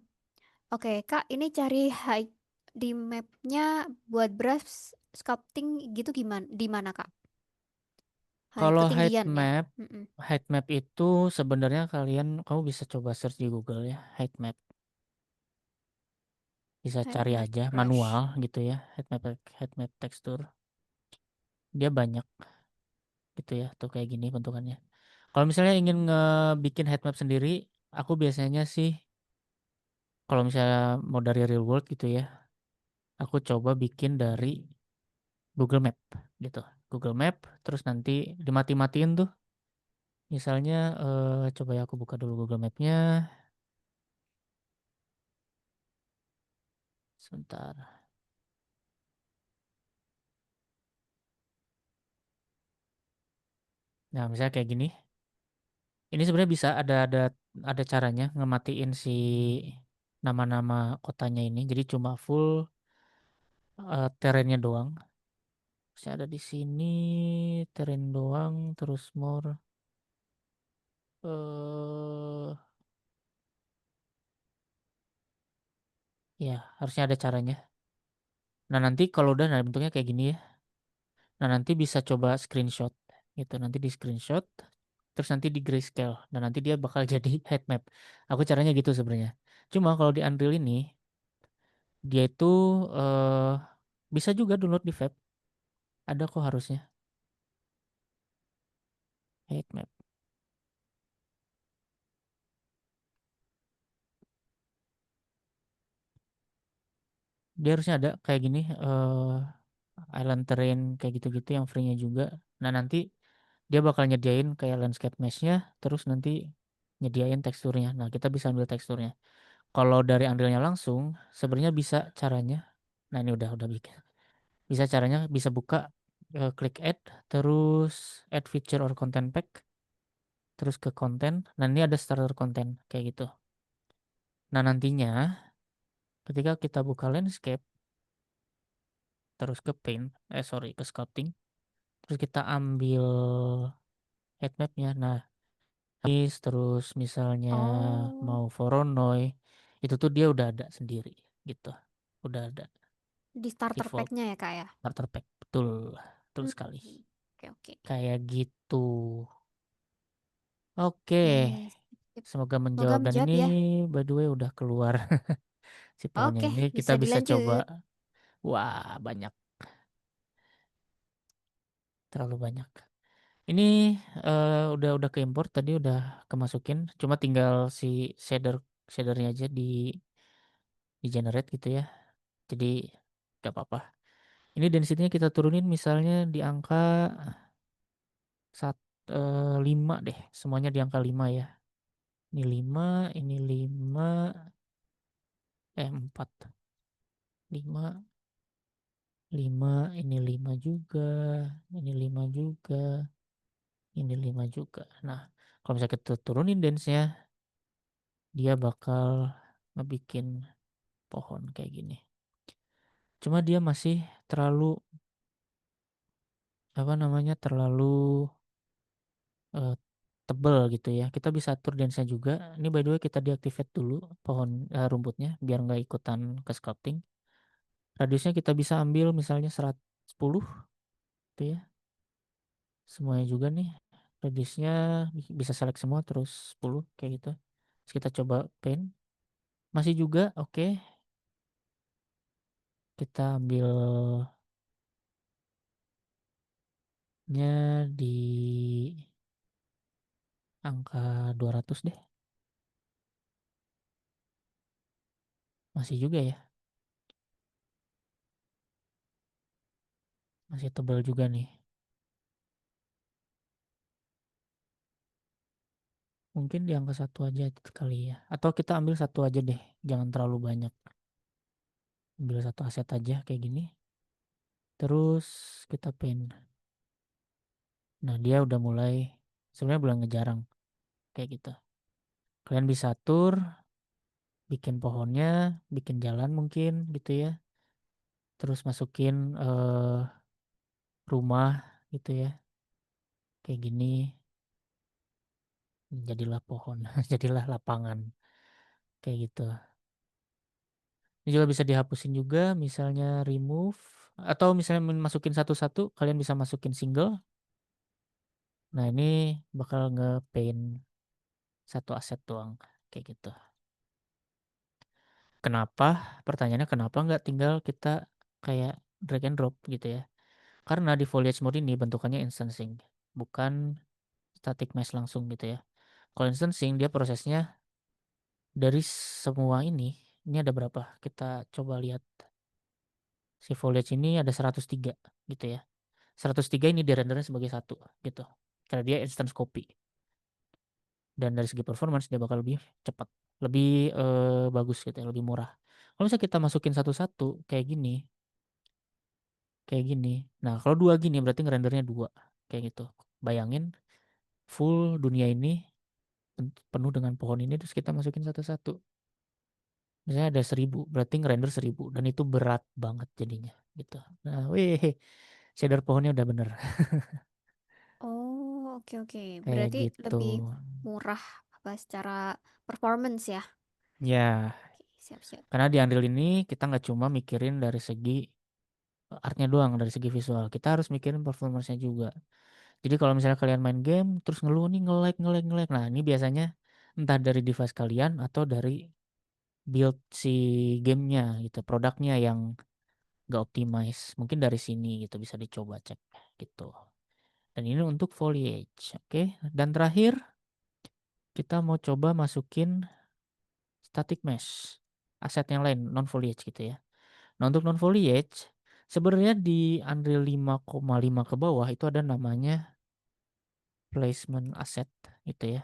Oke, Kak, ini cari height di mapnya buat brush sculpting gitu gimana? Di mana, Kak? Height kalau ketinggian ya. Mm-mm. height map itu sebenarnya kamu bisa coba search di Google ya, height map. Bisa Height cari map aja manual brush. gitu ya, height map tekstur. Dia banyak gitu ya, tuh kayak gini bentukannya. Kalau misalnya ingin ngebikin height map sendiri, aku biasanya sih kalau misalnya mau dari real world gitu ya, aku coba bikin dari Google Map gitu. Google Map terus nanti dimati-matiin tuh. Misalnya coba ya aku buka dulu Google Map-nya sebentar. Nah, misalnya kayak gini. Ini sebenarnya bisa ada caranya ngematiin si nama-nama kotanya ini. Jadi cuma full terrainnya doang. Saya ada di sini terrain doang terus more eh ya harusnya ada caranya. Nah, nanti kalau udah nah bentuknya kayak gini ya. Nah, nanti bisa coba screenshot gitu. Nanti di screenshot terus nanti di grayscale dan nanti dia bakal jadi head map. Aku caranya gitu sebenarnya. Cuma kalau di Unreal ini dia itu eh bisa juga download di vape. Ada kok harusnya head map. Dia harusnya ada kayak gini island terrain kayak gitu-gitu yang free-nya juga. Nah, nanti dia bakal nyediain kayak landscape mesh-nya terus nanti nyediain teksturnya. Nah, kita bisa ambil teksturnya. Kalau dari Unreal-nya langsung, sebenarnya bisa caranya. Nah, ini udah bikin. Bisa caranya bisa buka klik add, terus add feature or content pack, terus ke konten. Nah, ini ada starter content kayak gitu. Nah, nantinya ketika kita buka landscape, terus ke paint, ke sculpting, terus kita ambil head map-nya. Nah, terus misalnya Oh, mau Voronoi, itu tuh dia udah ada sendiri gitu. Udah ada di starter default pack-nya ya, Kak ya? starter pack. Betul, betul Hmm, sekali. oke, oke. Kayak gitu. Oke, Oke, sip, sip. semoga Semoga menjawab. Dan menjawab ini ya. by the way udah keluar si pohonnya Oke, ini. Kita bisa bisa coba. dilanjut. Wah, banyak, terlalu banyak. Ini udah ke import tadi, udah kemasukin. Cuma tinggal si shadernya aja di generate gitu ya. Jadi gak apa-apa. Ini density-nya kita turunin misalnya di angka 5 deh. Semuanya di angka 5 ya. Ini 5, ini 5, 4. 5, 5, ini 5 juga, ini 5 juga, ini 5 juga. Nah, kalau misalnya kita turunin densnya, dia bakal ngebikin pohon kayak gini. Cuma dia masih terlalu, terlalu eh, tebel gitu ya. Kita bisa atur densanya juga. Ini by the way kita deactivate dulu pohon rumputnya biar nggak ikutan ke sculpting. Radiusnya kita bisa ambil misalnya 110 gitu ya. Semuanya juga nih. Radiusnya bisa select semua terus 10 kayak gitu. Terus kita coba paint. Masih juga oke. Kita ambilnya di angka 200 deh. Masih juga ya. Masih tebal juga nih. Mungkin di angka satu aja kali ya. Atau kita ambil satu aja deh. Jangan terlalu banyak. Ambil satu aset aja kayak gini. Terus kita paint. Nah, dia udah mulai sebenarnya belum ngejarang kayak gitu. Kalian bisa atur, bikin pohonnya, bikin jalan mungkin gitu ya. Terus masukin rumah gitu ya. Kayak gini, jadilah pohon, jadilah lapangan kayak gitu. Ini juga bisa dihapusin juga, misalnya remove atau misalnya masukin satu-satu, kalian bisa masukin single. Nah, ini bakal nge-paint satu aset doang kayak gitu. Kenapa? Pertanyaannya kenapa nggak tinggal kita kayak drag and drop gitu ya? Karena di foliage mode ini bentukannya instancing, bukan static mesh langsung gitu ya. Kalau instancing dia prosesnya dari semua ini ada berapa? Kita coba lihat. Si foliage ini ada 103 gitu ya. 103 ini direndernya sebagai satu gitu. Karena dia instance copy. Dan dari segi performance dia bakal lebih cepat. Lebih bagus gitu ya, lebih murah. Kalau misalnya kita masukin satu-satu kayak gini, kayak gini. Nah, kalau dua gini berarti ngerendernya dua kayak gitu. Bayangin full dunia ini penuh dengan pohon ini terus kita masukin satu-satu. Misalnya ada 1000, berarti ngerender 1000 dan itu berat banget jadinya gitu. Nah, wih, shader pohonnya udah bener Oh, oke, oke. kayak Berarti gitu. lebih murah apa secara performance ya? Ya, Oke, siap-siap. karena di Unreal ini kita nggak cuma mikirin dari segi artnya doang, dari segi visual. Kita harus mikirin performance-nya juga. Jadi kalau misalnya kalian main game terus ngeluh nih nge-lag nge-lag nge-lag. Nah, ini biasanya entah dari device kalian atau dari build si gamenya gitu, produknya yang gak optimize. Mungkin dari sini gitu bisa dicoba cek gitu. Dan ini untuk foliage, oke. Dan terakhir kita mau coba masukin static mesh, aset yang lain non foliage gitu ya. Nah, untuk non foliage sebenarnya di Unreal 5,5 ke bawah itu ada namanya placement asset gitu ya.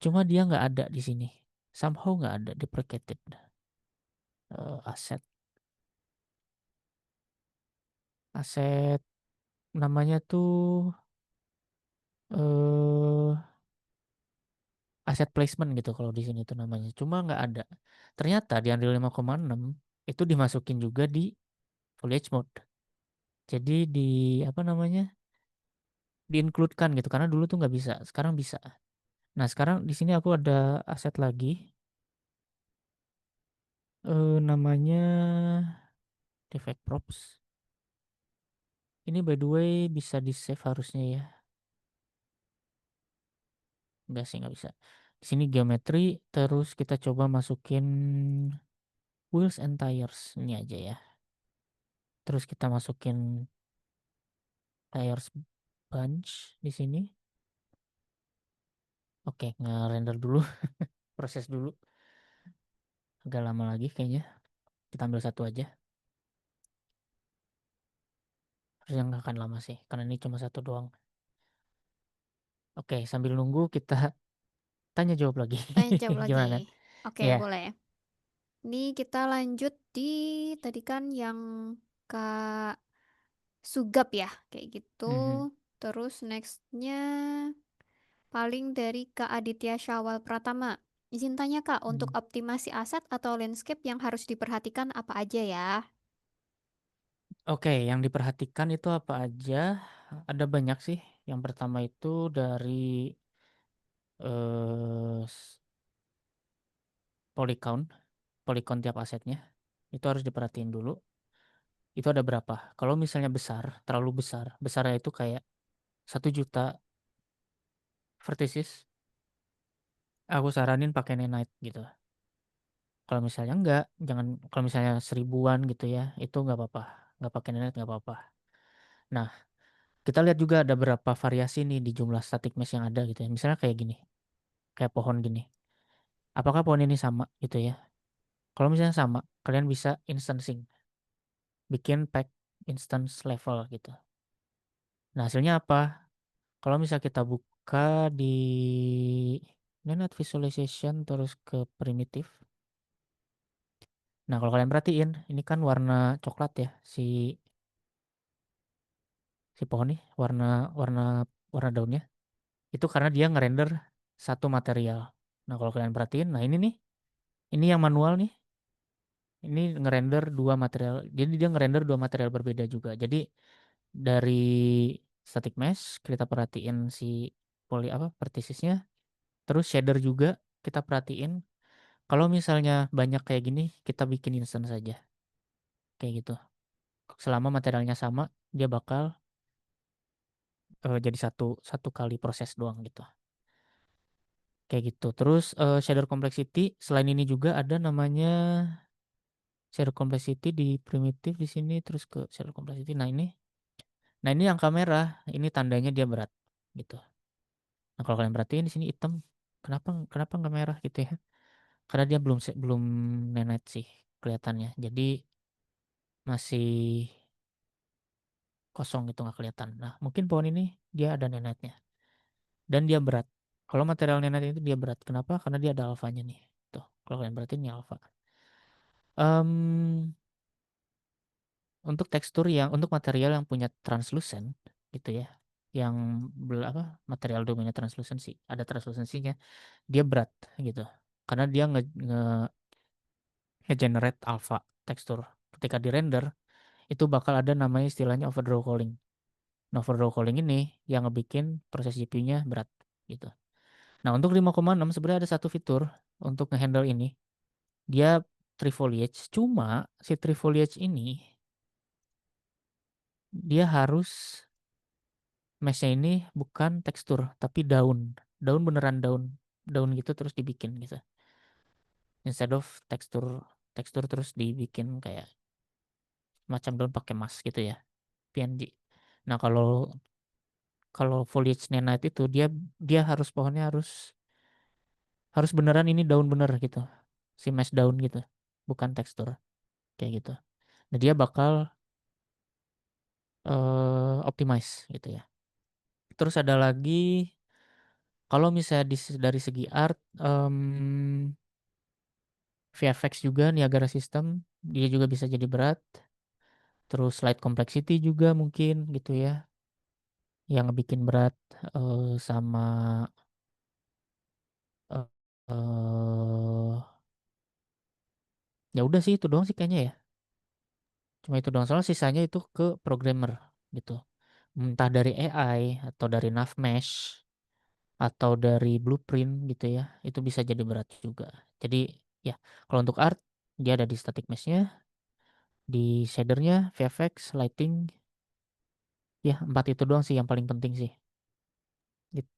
Cuma dia nggak ada di sini somehow nggak ada deprecated aset aset namanya tuh eh aset placement gitu kalau di sini tuh namanya. Cuma nggak ada. Ternyata di Unreal 5,6 itu dimasukin juga di foliage mode. Jadi di apa namanya? Di-include-kan gitu karena dulu tuh nggak bisa, sekarang bisa. Nah, sekarang di sini aku ada aset lagi namanya defect props. Ini by the way bisa di-save harusnya ya. Enggak sih, nggak bisa. Di sini geometri terus kita coba masukin wheels and tires ini aja ya. Terus kita masukin tires bunch di sini. Oke, nge-render dulu, proses dulu. Agak lama lagi kayaknya. Kita ambil satu aja. Harusnya nggak akan lama sih, karena ini cuma satu doang. Oke, sambil nunggu kita tanya jawab lagi. Tanya jawab lagi. Gimana? Oke, Ya. boleh. Ini kita lanjut di tadi kan yang Kak Sugap ya, kayak gitu. Mhm. Terus nextnya paling dari Kak Aditya Syawal Pratama. Izin tanya Kak, untuk Hmm. optimasi aset atau landscape yang harus diperhatikan apa aja ya? Oke, yang diperhatikan itu apa aja? Ada banyak sih. Yang pertama itu dari eh polycount, polycount tiap asetnya. Itu harus diperhatiin dulu. Itu ada berapa? Kalau misalnya besar, terlalu besar, besarnya itu kayak 1 juta vertices, aku saranin pakai Nanite gitu. Kalau misalnya enggak, jangan. Kalau misalnya 1.000-an gitu ya, itu nggak apa-apa. Nggak pakai Nanite nggak apa-apa. Nah, kita lihat juga ada berapa variasi nih di jumlah static mesh yang ada gitu ya. Misalnya kayak gini, kayak pohon gini. Apakah pohon ini sama gitu ya? Kalau misalnya sama, kalian bisa instancing, bikin pack instance level gitu. Nah, hasilnya apa? Kalau misal kita buka di Nanite Visualization terus ke primitif. Nah, kalau kalian perhatiin, ini kan warna coklat ya, si pohon nih, warna warna warna daunnya. Itu karena dia ngerender satu material. Nah, kalau kalian perhatiin, nah ini yang manual nih. Ini ngerender dua material. Jadi dia ngerender dua material berbeda juga. Jadi dari static mesh kita perhatiin si poly apa verticesnya, terus shader juga kita perhatiin. Kalau misalnya banyak kayak gini, kita bikin instance saja. Kayak gitu. Selama materialnya sama, dia bakal jadi satu satu kali proses doang gitu. Kayak gitu. Terus shader complexity selain ini juga ada namanya shader complexity di primitif di sini terus ke shader complexity. Nah ini yang kamera, ini tandanya dia berat gitu. Nah kalau kalian perhatiin di sini hitam, kenapa kenapa nggak merah gitu ya? Karena dia belum nenet sih kelihatannya. Jadi masih kosong gitu nggak kelihatan. Nah mungkin pohon ini dia ada nenetnya dan dia berat. Kalau material nenet itu dia berat. Kenapa? Karena dia ada alfanya nih. Tuh, kalau kalian perhatiin ini alfa. Em, untuk tekstur untuk material yang punya translucent gitu ya, yang material domainnya translucency, ada translucensinya, dia berat gitu. Karena dia nge-generate alpha tekstur. Ketika di render itu bakal ada namanya istilahnya overdraw calling. Nah, overdraw calling ini yang ngebikin proses GPU-nya berat gitu. Nah, untuk 5,6 sebenarnya ada satu fitur untuk ngehandle ini. Dia tree foliage, cuma si tree foliage ini dia harus meshnya ini bukan tekstur tapi daun. Daun beneran daun. Daun gitu terus dibikin gitu. Instead of tekstur terus dibikin kayak macam daun pakai mas gitu ya. PNG. Nah, kalau kalau foliage nanite itu dia dia harus pohonnya harus harus beneran ini daun bener gitu. Si mesh daun gitu. Bukan tekstur kayak gitu. Nah, dia bakal optimize gitu ya. Terus ada lagi kalau misalnya dari segi art VFX juga Niagara System, dia juga bisa jadi berat. Terus slide complexity juga mungkin gitu ya, yang bikin berat. Sama eh eh, ya udah sih itu doang sih kayaknya ya. Cuma itu doang, soalnya sisanya itu ke programmer gitu. Entah dari AI atau dari nav mesh atau dari blueprint gitu ya. Itu bisa jadi berat juga. Jadi ya, kalau untuk art dia ada di static mesh-nya, di shadernya, VFX, lighting, ya 4 itu doang sih yang paling penting sih.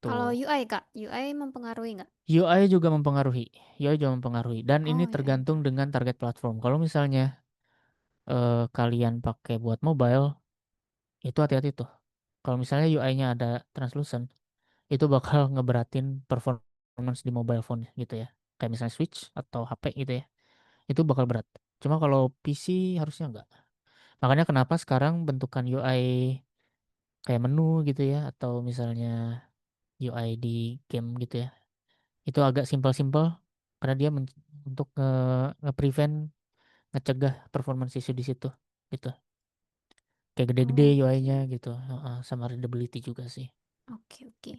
Kalau Gitu. UI Kak, UI mempengaruhi nggak? UI juga mempengaruhi. UI juga mempengaruhi dan ini Oh UI. tergantung dengan target platform. Kalau misalnya kalian pakai buat mobile, itu hati-hati tuh. Kalau misalnya UI-nya ada translucent, itu bakal ngeberatin performance di mobile phone gitu ya. Kayak misalnya Switch atau HP gitu ya. Itu bakal berat. Cuma kalau PC harusnya enggak. Makanya kenapa sekarang bentukan UI kayak menu gitu ya, atau misalnya UI di game gitu ya, itu agak simpel-simpel karena dia untuk nge-prevent, ngecegah performance issue di situ gitu. Kayak gede-gede UI-nya Oke. gitu. Heeh, sama readability juga sih. Oke, oke.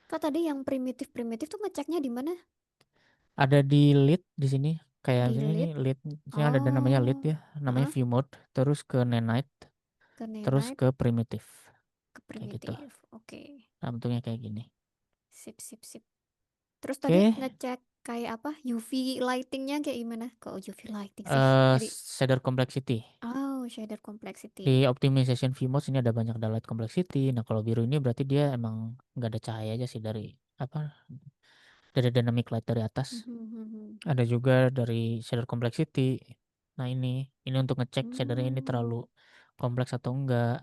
Kak tadi yang primitif-primitif tuh ngeceknya di mana? Ada di lead di sini, kayak Di sini nih delete. lead, sini ada namanya lead Oh, ya, namanya heeh, view mode, terus ke nanite, ke terus Nanite, ke primitive ke kayak gitu. primitif. Oke. Nah, bentuknya kayak gini. Sip, sip, sip. Terus tadi Oke, ngecek kayak apa? UV lightingnya kayak gimana? Kok UV lighting sih? eh Jadi, shader complexity. oh, shader Di complexity. optimization view mode ini ada banyak light complexity. Nah, kalau biru ini berarti dia emang nggak ada cahaya aja sih dari apa? Dari dynamic light dari atas. Mhm. Ada juga dari shader complexity. Nah, ini untuk ngecek shadernya ini terlalu Hmm. kompleks atau enggak.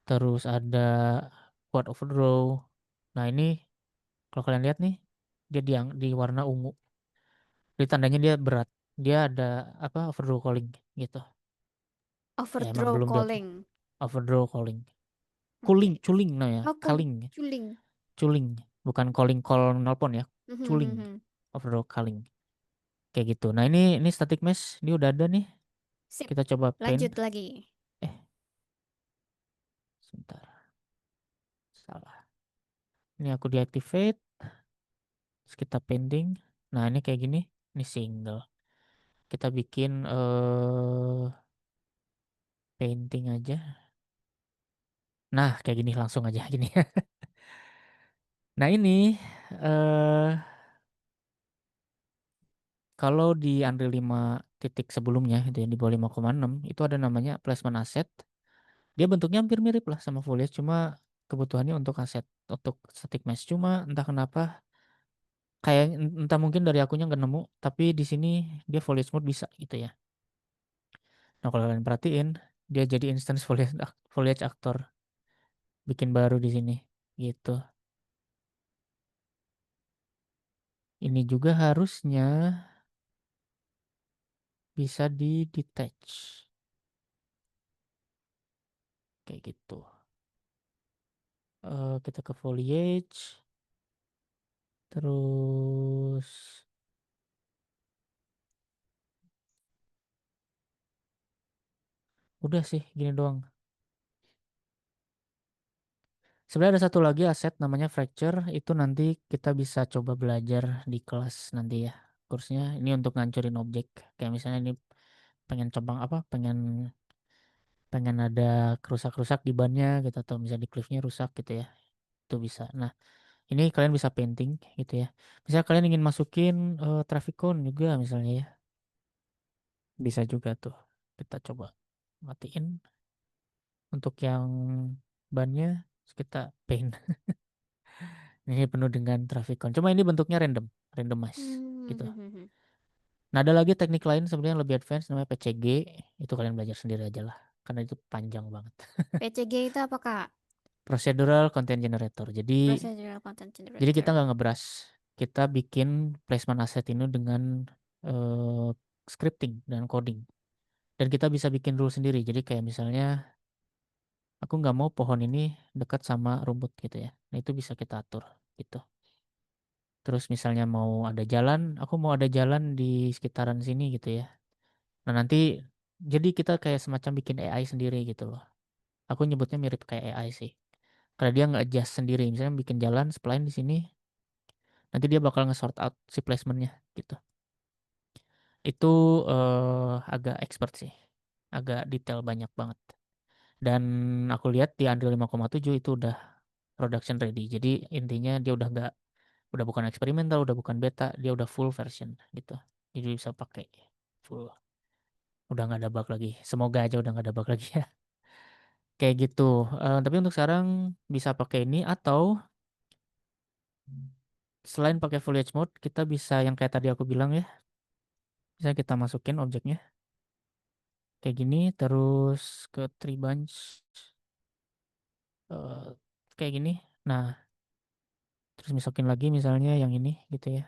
Terus ada quad overdraw. Nah, ini kalau kalian lihat nih, dia di warna ungu. Jadi tandanya dia berat. Dia ada apa, overdraw calling gitu. Ya emang Overdraw belum dia calling. overdraw calling. Cooling, Oke. culing no ya, Oh, calling, culing. culing. Bukan calling call nelpon ya. Culing, Mhm. overdraw calling. Kayak gitu. Nah, ini static mesh, ini udah ada nih. Sip. Kita coba paint. Lanjut lagi. Eh, sebentar. Salah. Ini aku deactivate, terus kita painting. Nah, ini kayak gini. Ini single. Kita bikin painting aja. Nah, kayak gini langsung aja gini. Nah, ini eh kalau di Unreal 5 titik sebelumnya itu yang di bawah 5,6 itu ada namanya placement asset. Dia bentuknya hampir mirip lah sama Foliage, cuma kebutuhannya untuk aset, untuk static mesh. Cuma entah kenapa kayak entah mungkin dari akunya nggak nemu, tapi di sini dia Foliage mode bisa gitu ya. Nah, kalau kalian perhatiin, dia jadi instance Foliage actor, bikin baru di sini gitu. Ini juga harusnya bisa di detach kayak gitu. Kita ke foliage, terus udah sih gini doang. Sebenarnya ada satu lagi aset namanya fracture, itu nanti kita bisa coba belajar di kelas nanti ya. Kursnya ini untuk ngancurin objek. Kayak misalnya ini pengen coba apa, pengen pengen ada kerusak-rusak di bannya gitu, atau misalnya di cliffnya rusak gitu ya. Itu bisa. Nah, ini kalian bisa painting gitu ya. Misalnya kalian ingin masukin traffic cone juga misalnya ya. Bisa juga tuh. Kita coba matiin untuk yang bannya, terus kita paint. Ini penuh dengan traffic cone. Cuma ini bentuknya random, randomize gitu. Hmm. Nah, ada lagi teknik lain sebenarnya yang lebih advance namanya PCG. Itu kalian belajar sendiri aja lah, karena itu panjang banget. PCG itu apa, Kak? Procedural Content Generator. Procedural Content Jadi kita Generator. nggak ngebrush. Kita bikin placement asset ini dengan eh, scripting dan coding. Dan kita bisa bikin rule sendiri. Jadi kayak misalnya aku nggak mau pohon ini dekat sama rumput gitu ya. Nah, itu bisa kita atur gitu. Terus misalnya mau ada jalan, aku mau ada jalan di sekitaran sini gitu ya. Nah nanti jadi kita kayak semacam bikin AI sendiri gitu loh. Aku nyebutnya mirip kayak AI sih. Karena dia nge-adjust sendiri. Misalnya bikin jalan spline di sini, nanti dia bakal nge-sort out si placementnya gitu. Itu agak expert sih. Agak detail banyak banget. Dan aku lihat di Unreal 5,7 itu udah production ready. Jadi intinya dia udah bukan eksperimental, udah bukan beta, dia udah full version gitu. Jadi bisa pakai full. Udah nggak ada bug lagi. Semoga aja udah nggak ada bug lagi ya. Kayak gitu. Tapi untuk sekarang bisa pakai ini atau selain pakai foliage mode, kita bisa yang kayak tadi aku bilang ya, bisa kita masukin objeknya kayak gini, terus ke tree bunch eh, kayak gini. Nah, terus masukin lagi misalnya yang ini gitu ya.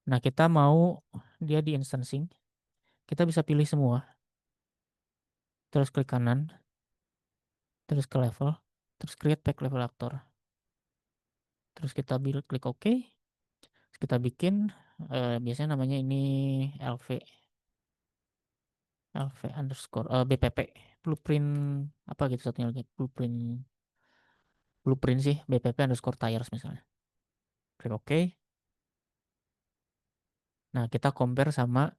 Nah, kita mau dia di instancing, kita bisa pilih semua, terus klik kanan, terus ke level, terus create pack level actor. Terus kita klik OK, terus kita bikin biasanya namanya ini LV LV underscore BPP blueprint apa gitu satunya lagi blueprint sih BPP underscore tires misalnya. Klik OK. Nah, kita compare sama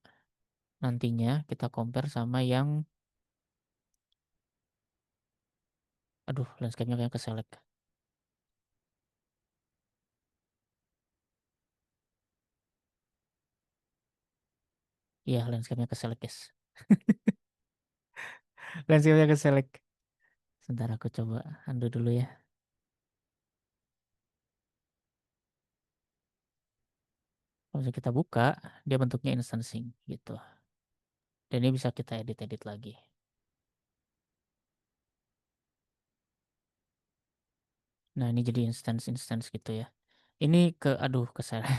nantinya kita compare sama yang aduh landscape-nya kayak ke select. Iya, landscape-nya ke select, guys. Landscape-nya ke select. Sebentar aku coba undo dulu ya. Kalau misalnya kita buka, dia bentuknya instancing gitu. Dan ini bisa kita edit-edit lagi. Nah, ini jadi instance-instance gitu ya. Ini aduh, ke select.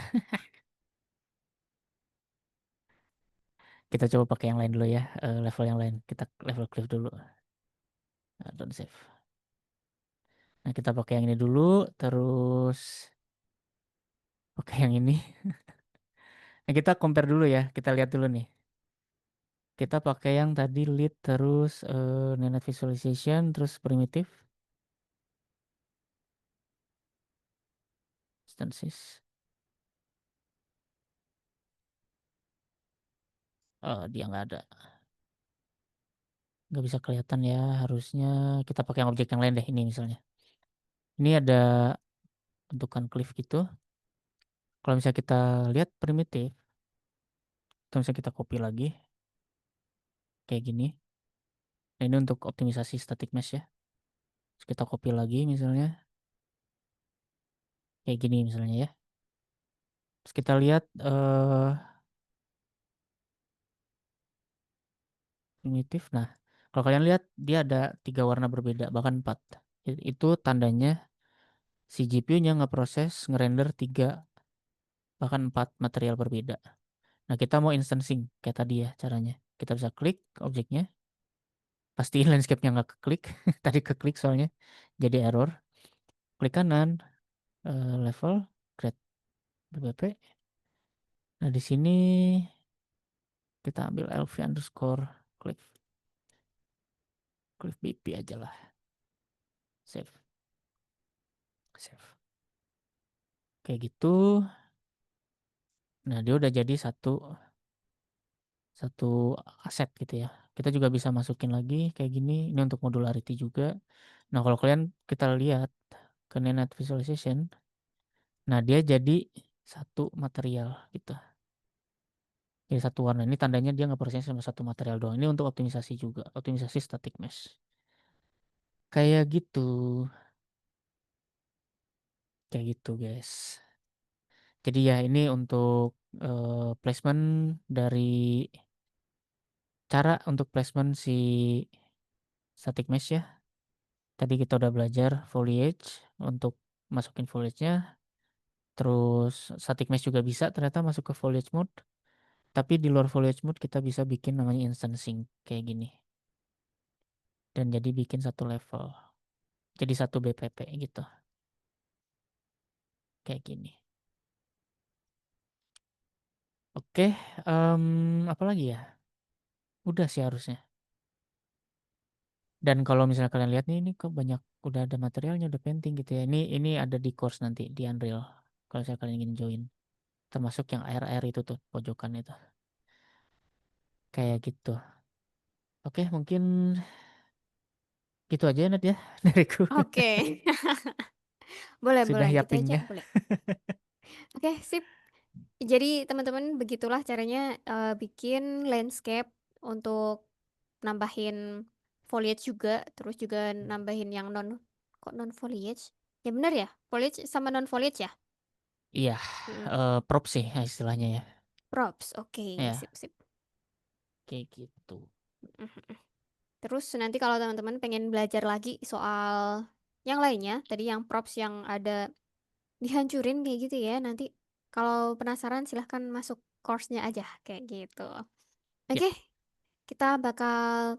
Kita coba pakai yang lain dulu ya. Level yang lain. Kita level cliff dulu. Don't save. Nah, kita pakai yang ini dulu. Terus pakai yang ini. Nah, kita compare dulu ya. Kita lihat dulu nih. Kita pakai yang tadi lead terus Nenet visualization terus primitive instances. Oh, dia nggak ada. Nggak bisa kelihatan ya. Harusnya kita pakai yang objek yang lain deh. Ini misalnya. Ini ada bentukan cliff gitu. Kalau misalnya kita lihat primitif, atau misalnya kita copy lagi kayak gini. Nah, ini untuk optimisasi static mesh ya. Terus kita copy lagi misalnya kayak gini misalnya ya. Terus kita lihat primitif. Nah, kalau kalian lihat dia ada 3 warna berbeda bahkan 4. Itu tandanya si GPU-nya ngeproses ngerender 3 bahkan 4 material berbeda. Nah, kita mau instancing kayak tadi ya caranya. Kita bisa klik objeknya. Pasti landscape-nya nggak keklik. Tadi keklik soalnya. Jadi error. Klik kanan. Level. Create BBP. Nah, di sini kita ambil LV underscore click. Click BP aja lah. Save. Save. Kayak gitu. Nah, dia udah jadi satu satu aset gitu ya. Kita juga bisa masukin lagi kayak gini. Ini untuk modularity juga. Nah, kalau kalian kita lihat ke Nenet Visualization, nah dia jadi satu material gitu. Jadi satu warna. Ini tandanya dia nggak proses sama satu material doang. Ini untuk optimisasi juga, optimisasi static mesh. Kayak gitu, kayak gitu guys. Jadi ya ini untuk placement dari cara untuk placement si static mesh ya. Tadi kita udah belajar foliage untuk masukin foliage-nya. Terus static mesh juga bisa ternyata masuk ke foliage mode. Tapi di luar foliage mode kita bisa bikin namanya instancing kayak gini. Dan jadi bikin satu level. Jadi satu BPP gitu. kayak gini. Oke, apa lagi ya? Udah sih harusnya. Dan kalau misalnya kalian lihat nih, ini kok banyak udah ada materialnya, udah painting gitu ya. Ini ada di course nanti di Unreal. Kalau misalnya kalian ingin join, termasuk yang air-air itu tuh pojokan itu, kayak gitu. Oke, mungkin gitu aja ya Nat ya dariku. Oke. Boleh, Sudah boleh. Gitu aja, yapingnya. boleh. Oke, sip. Jadi teman-teman begitulah caranya bikin landscape untuk nambahin foliage juga, terus juga nambahin yang kok non foliage? Ya bener ya, foliage sama non foliage ya. Iya, Mm, prop sih ya istilahnya ya. props, oke, Ya, sip sip. kayak gitu. Mhm. Terus nanti kalau teman-teman pengen belajar lagi soal yang lainnya, tadi yang props yang ada dihancurin kayak gitu ya, nanti kalau penasaran silahkan masuk course-nya aja kayak gitu. Yep. Oke, kita bakal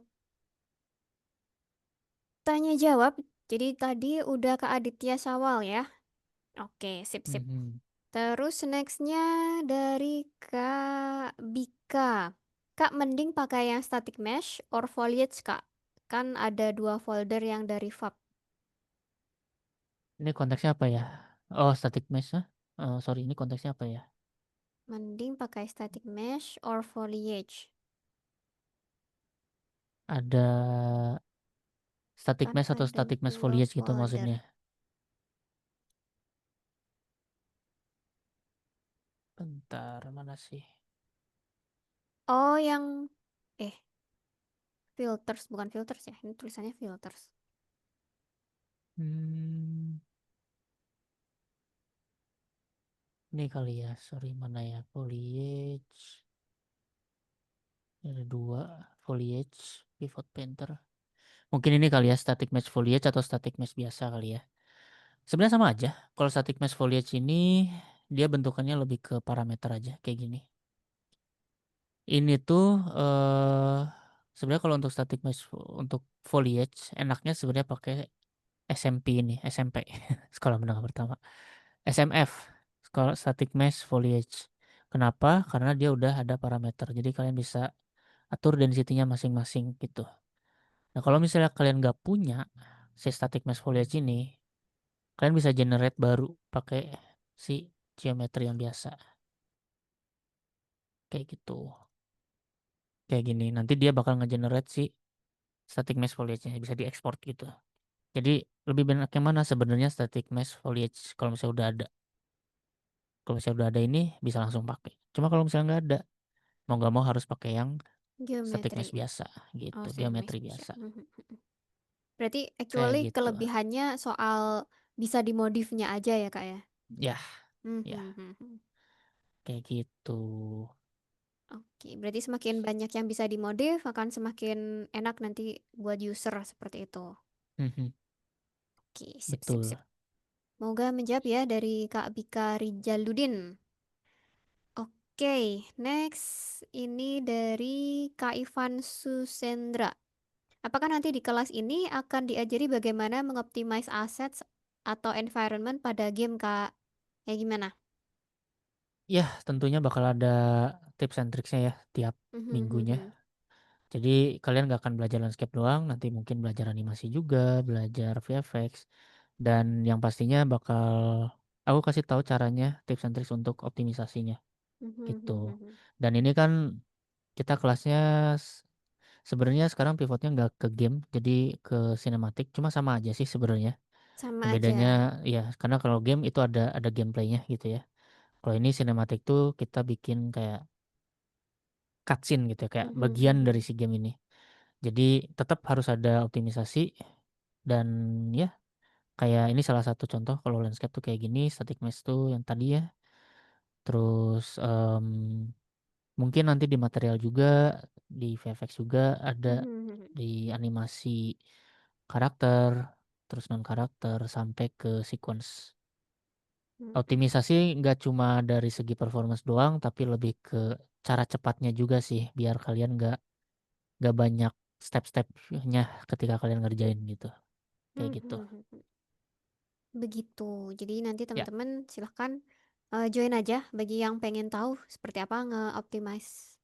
tanya jawab. Jadi tadi udah ke Aditya Sawal ya. Oke, sip sip. Mhm. Terus nextnya dari Kak Bika. Kak, mending pakai yang static mesh or foliage, Kak. Kan ada dua folder yang dari FAB. Ini konteksnya apa ya? Oh, static mesh. Sorry, ini konteksnya apa ya? Mending pakai static mesh or foliage. Ada static Kan mesh atau ada static mesh dua foliage gitu folder. maksudnya. Bentar, mana sih? Oh, yang... Eh, filters. Bukan filters ya. Ini tulisannya filters. Hmm, ini kali ya. Sorry, mana ya? Foliage. Ini ada dua. Foliage, pivot painter. Mungkin ini kali ya, static mesh foliage atau static mesh biasa kali ya. Sebenarnya sama aja. Kalau static mesh foliage ini dia bentukannya lebih ke parameter aja kayak gini. Ini tuh sebenarnya kalau untuk static mesh untuk foliage enaknya sebenarnya pakai SMP ini, SMP sekolah menengah pertama. SMF, sekolah static mesh foliage. Kenapa? Karena dia udah ada parameter. Jadi kalian bisa atur density-nya masing-masing gitu. Nah, kalau misalnya kalian nggak punya si static mesh foliage ini, kalian bisa generate baru pakai si geometry yang biasa. Kayak gitu. Kayak gini. Nanti dia bakal ngegenerate si static mesh foliage-nya bisa diekspor gitu. Jadi lebih banyak yang mana sebenarnya static mesh foliage kalau misalnya udah ada. Kalau misalnya udah ada ini bisa langsung pakai. Cuma kalau misalnya nggak ada, mau nggak mau harus pakai yang static mesh Geometry. biasa Oh, gitu, CMS geometri bisa. biasa. Berarti Kayak actually gitu. kelebihannya soal bisa dimodifnya aja ya, Kak ya? Ya, Hmm, ya, hmm, hmm, hmm. kayak gitu. Oke, berarti semakin banyak yang bisa dimodif akan semakin enak nanti buat user seperti itu. Mhm, Oke, sip, sip, betul. sip. Semoga menjawab ya dari Kak Bika Rijaluddin. Oke, next ini dari Kak Ivan Susendra. Apakah nanti di kelas ini akan diajari bagaimana mengoptimize assets atau environment pada game, Kak? Ya gimana? Ya, tentunya bakal ada tips and tricksnya ya tiap Mhm, minggunya. mhm, Jadi kalian gak akan belajar landscape doang, nanti mungkin belajar animasi juga, belajar VFX, dan yang pastinya bakal aku kasih tahu caranya, tips and tricks untuk optimisasinya mhm, gitu. mhm, mhm. Dan ini kan kita kelasnya s- sebenarnya sekarang pivotnya nggak ke game, jadi ke sinematik, cuma sama aja sih sebenarnya. Sama Bedanya aja. ya, karena kalau game itu ada gameplaynya gitu ya. Kalau ini sinematik tuh kita bikin kayak cutscene gitu ya, kayak Mhm, bagian dari mhm, si game ini. Jadi tetap harus ada optimisasi dan ya kayak ini salah satu contoh kalau landscape tuh kayak gini, static mesh tuh yang tadi ya. Terus mungkin nanti di material juga, di VFX juga ada mhm, mhm, di animasi karakter, terus non karakter sampai ke sequence. mhm. Optimisasi nggak cuma dari segi performance doang, tapi lebih ke cara cepatnya juga sih, biar kalian nggak banyak step-stepnya ketika kalian ngerjain gitu, kayak Mhm, gitu. mhm, mhm. Begitu. Jadi nanti Ya. teman-teman silahkan join aja bagi yang pengen tahu seperti apa nge-optimize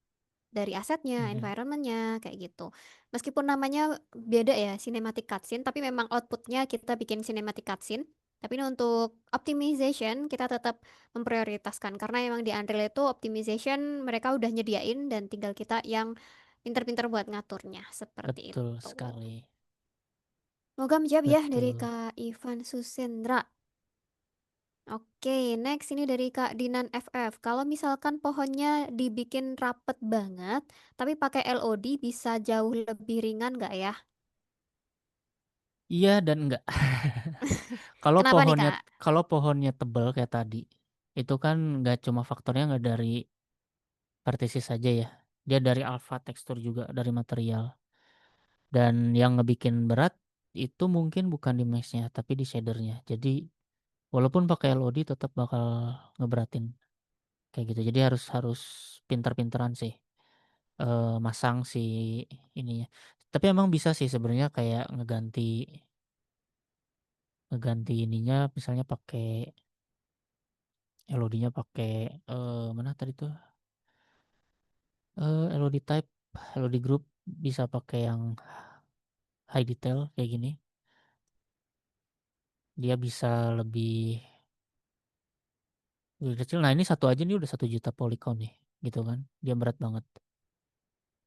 dari asetnya, Mhm. environmentnya, kayak gitu. Meskipun namanya beda ya, cinematic cutscene, tapi memang outputnya kita bikin cinematic cutscene. Tapi ini untuk optimization kita tetap memprioritaskan karena emang di Unreal itu optimization mereka udah nyediain dan tinggal kita yang pinter-pinter buat ngaturnya seperti Betul itu. sekali. Moga menjawab ya dari Betul. Kak Ivan Susendra. Oke, next ini dari Kak Dinan FF. Kalau misalkan pohonnya dibikin rapet banget, tapi pakai LOD bisa jauh lebih ringan nggak ya? Iya dan enggak. Kalau Kenapa nih pohonnya Kak? kalau pohonnya tebal kayak tadi, itu kan nggak cuma faktornya nggak dari partisi saja ya. Dia dari alpha tekstur juga dari material. Dan yang ngebikin berat itu mungkin bukan di mesh-nya tapi di shadernya. Jadi walaupun pakai LOD tetap bakal ngeberatin kayak gitu. Jadi harus harus pintar-pintaran sih masang si ininya. Tapi emang bisa sih sebenarnya kayak ngeganti ngeganti ininya misalnya pakai LOD-nya pakai mana tadi tuh LOD type, LOD group bisa pakai yang high detail kayak gini. Dia bisa lebih kecil. Nah ini satu aja nih udah 1 juta polygon nih, gitu kan? Dia berat banget.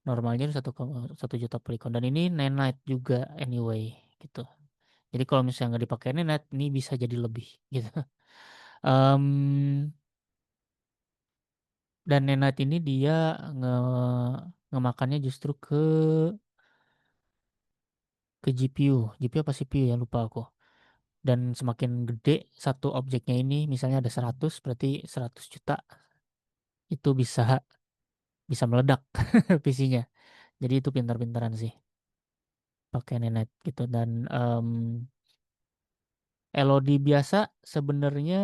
Normalnya 1 juta polygon dan ini nanite juga anyway, gitu. Jadi kalau misalnya nggak dipakai nanite, ini bisa jadi lebih, gitu. Em, dan nanite ini dia nge ngemakannya justru ke GPU apa CPU ya lupa aku. Dan semakin gede satu objeknya ini, misalnya ada 100, berarti 100 juta itu bisa bisa meledak PC-nya. Jadi itu pintar-pintaran sih pakai Nanite gitu dan LOD biasa sebenarnya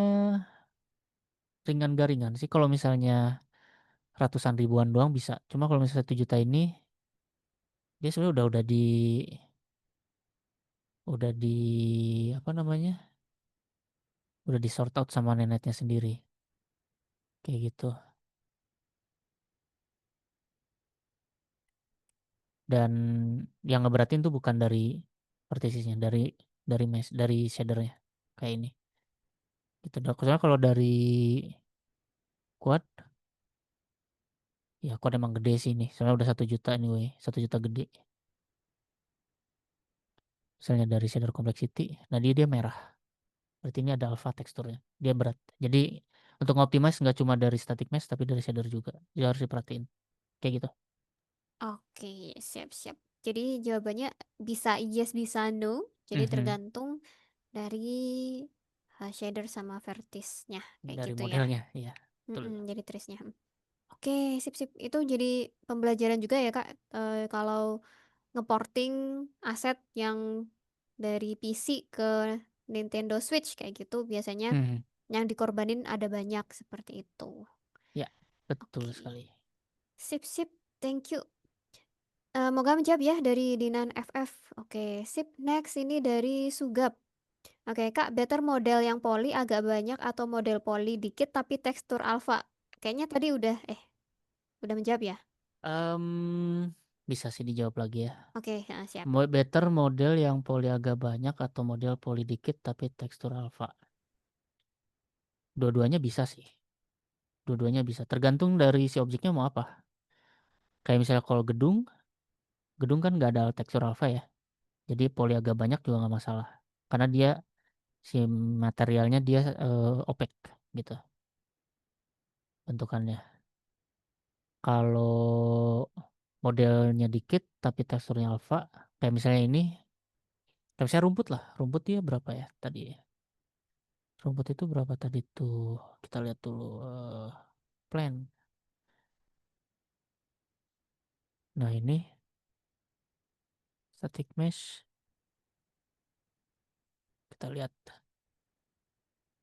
ringan garingan sih kalau misalnya ratusan ribuan doang bisa. Cuma kalau misalnya 1 juta ini dia sebenarnya udah di apa namanya? Udah di sort out sama Nanite-nya sendiri. Kayak gitu. Dan yang ngeberatin tuh bukan dari partisisnya, dari mesh, dari shadernya. Kayak ini. Gitu. Soalnya kalau dari quad ya quad emang gede sih ini. Soalnya udah 1 juta anyway, 1 juta gede. Misalnya dari shader complexity, nah dia merah. Berarti ini ada alpha teksturnya. Dia berat. Jadi untuk optimize nggak cuma dari static mesh tapi dari shader juga. Jadi harus diperhatiin. Kayak gitu. Oke, siap-siap. Jadi jawabannya bisa yes, bisa no. Jadi Mhm. tergantung dari shader sama vertisnya kayak Dari gitu ya. modelnya, ya. Betul. Jadi trace-nya. Oke, sip-sip. Itu jadi pembelajaran juga ya, Kak. Kalau ngeporting aset yang dari PC ke Nintendo Switch kayak gitu, biasanya Mhm. yang dikorbanin ada banyak seperti itu. Ya, betul Oke, sekali. sip-sip. Thank you. Moga menjawab ya dari Dinan FF. Oke, sip. Next ini dari Sugap. Oke, Kak, better model yang poli agak banyak atau model poli dikit tapi tekstur alpha? Kayaknya tadi udah menjawab ya. Em, Bisa sih dijawab lagi ya. Oke, siap. Better model yang poli agak banyak atau model poli dikit tapi tekstur alpha. Dua-duanya bisa sih. Dua-duanya bisa. Tergantung dari si objeknya mau apa. Kayak misalnya kalau gedung kan nggak ada tekstur alpha ya. Jadi poli agak banyak juga nggak masalah. Karena dia si materialnya dia opaque gitu bentukannya. Kalau modelnya dikit tapi teksturnya alpha, kayak misalnya ini, kayak misalnya rumput lah. Rumput dia berapa ya tadi ya? Rumput itu berapa tadi tuh? Kita lihat dulu. Plan. Nah ini static mesh. Kita lihat.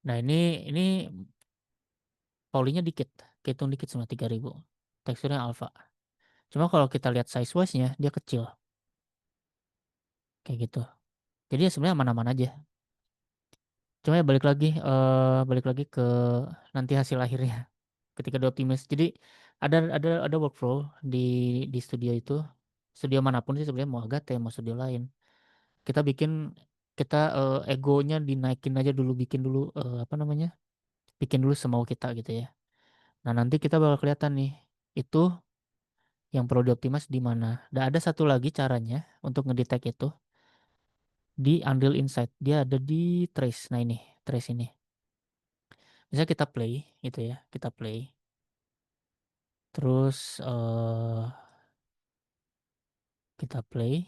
Nah ini polinya dikit. Hitung dikit cuma 3000. Teksturnya alpha. Cuma kalau kita lihat size wise-nya dia kecil. Kayak gitu. Jadi ya sebenarnya aman-aman aja. Cuma ya balik lagi ke nanti hasil akhirnya ketika di optimize. Jadi ada workflow di studio itu, studio manapun sih sebenarnya, mau Agate mau studio lain. Kita bikin kita egonya dinaikin aja dulu, bikin dulu apa namanya? Bikin dulu semau kita gitu ya. Nah, nanti kita bakal kelihatan nih itu yang perlu dioptimas di mana. Dan ada satu lagi caranya untuk ngedetect itu di Unreal Insight. Dia ada di trace. Nah, ini trace ini. Misalnya kita play gitu ya, kita play. Terus kita play,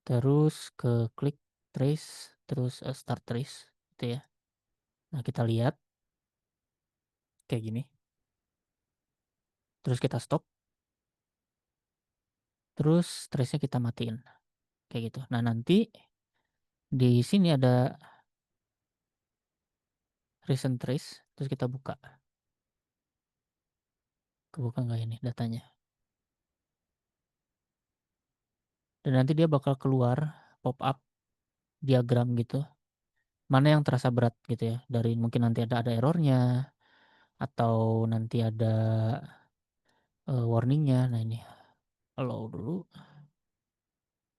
terus ke klik trace, terus start trace gitu ya. Nah, kita lihat kayak gini. Terus kita stop, terus trace-nya kita matiin kayak gitu. Nah, nanti di sini ada recent trace, terus kita buka. Kebuka nggak ini datanya? Dan nanti dia bakal keluar pop up diagram gitu. Mana yang terasa berat gitu ya. Dari mungkin nanti ada errornya, atau nanti ada warningnya. Nah, ini allow dulu.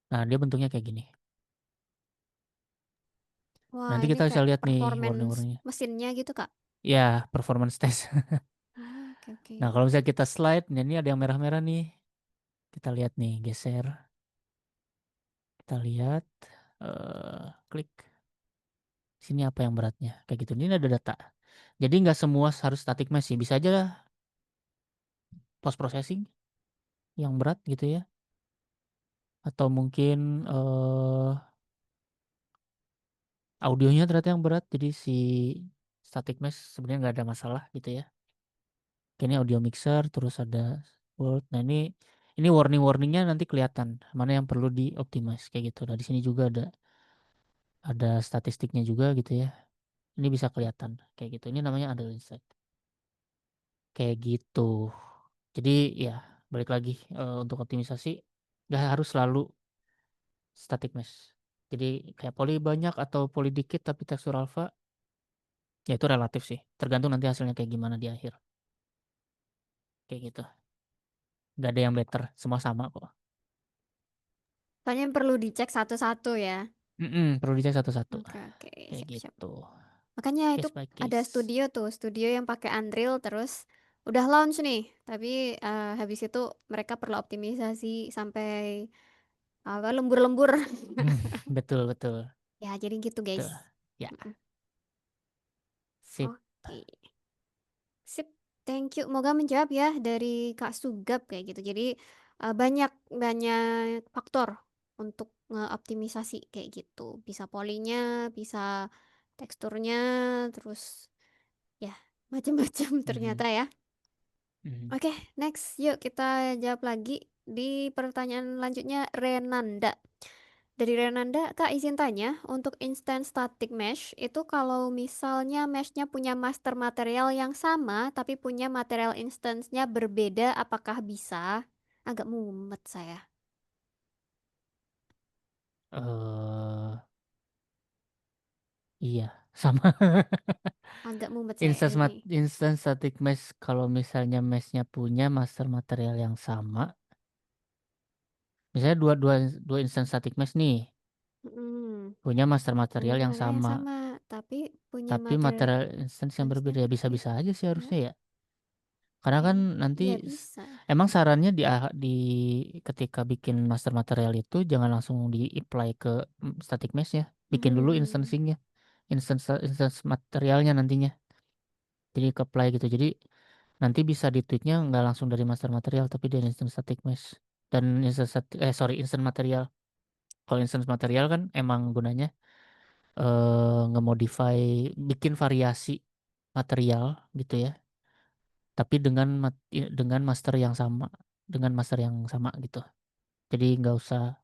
Nah, dia bentuknya kayak gini. Wah, Nanti ini kita bisa kayak lihat nih performance warning-warningnya. mesinnya gitu, Kak. Ya, performance test. Ah, oke oke. Nah, kalau misalnya kita slide, nah ini ada yang merah-merah nih. Kita lihat nih, geser. Kita lihat, klik. Sini apa yang beratnya. Kayak gitu. Ini ada data. Jadi nggak semua harus static mesh sih. Bisa aja post processing yang berat gitu ya. Atau mungkin audionya ternyata yang berat. Jadi si static mesh sebenarnya nggak ada masalah gitu ya. Ini audio mixer, terus ada word. Nah, ini warningnya nanti kelihatan mana yang perlu dioptimize kayak gitu. Nah, di sini juga ada statistiknya juga gitu ya. Ini bisa kelihatan kayak gitu. Ini namanya Unreal Insight. Kayak gitu. Jadi ya balik lagi, untuk optimisasi nggak harus selalu static mesh. Jadi kayak poly banyak atau poly dikit tapi tekstur alpha, ya itu relatif sih. Tergantung nanti hasilnya kayak gimana di akhir. Kayak gitu. Nggak ada yang better, semua sama kok. Soalnya yang perlu dicek satu-satu ya. Perlu dicek satu-satu. Oke oke, Kayak siap-siap. gitu. Makanya itu Case by ada case. studio yang pakai Unreal terus udah launch nih, tapi habis itu mereka perlu optimisasi sampai apa lembur-lembur. Betul, betul. Ya, jadi gitu guys. Betul. Ya, Mm-mm. sip. Oke. Sip, thank you. Moga menjawab ya dari Kak Sugap kayak gitu. Jadi banyak banyak faktor untuk ngeoptimisasi kayak gitu. Bisa polinya, bisa teksturnya, terus ya macam-macam ternyata Mhm, ya. mhm. Oke, next. Yuk kita jawab lagi di pertanyaan lanjutnya Renanda. Dari Renanda, Kak izin tanya, untuk instant static mesh itu kalau misalnya meshnya punya master material yang sama tapi punya material instance-nya berbeda, apakah bisa? Agak mumet saya. eh iya, sama. Agak mumet saya ini. Instance static mesh kalau misalnya meshnya punya master material yang sama, misalnya dua dua dua instance static mesh nih Mm, punya master punya material yang material yang sama, sama, tapi punya tapi material material instance yang instance-nya berbeda ya bisa-bisa aja sih berbeda. harusnya ya. Karena kan nanti Iya bisa. emang sarannya di ketika bikin master material itu jangan langsung di apply ke static mesh ya. Bikin dulu Mhm. instancingnya, instance materialnya nantinya. Jadi ke apply gitu. Jadi nanti bisa di tweaknya nggak langsung dari master material tapi dari instance static mesh. Dan instant material. Kalau instance material kan emang gunanya ngemodify, bikin variasi material gitu ya. Tapi dengan master yang sama, dengan master yang sama gitu. Jadi nggak usah,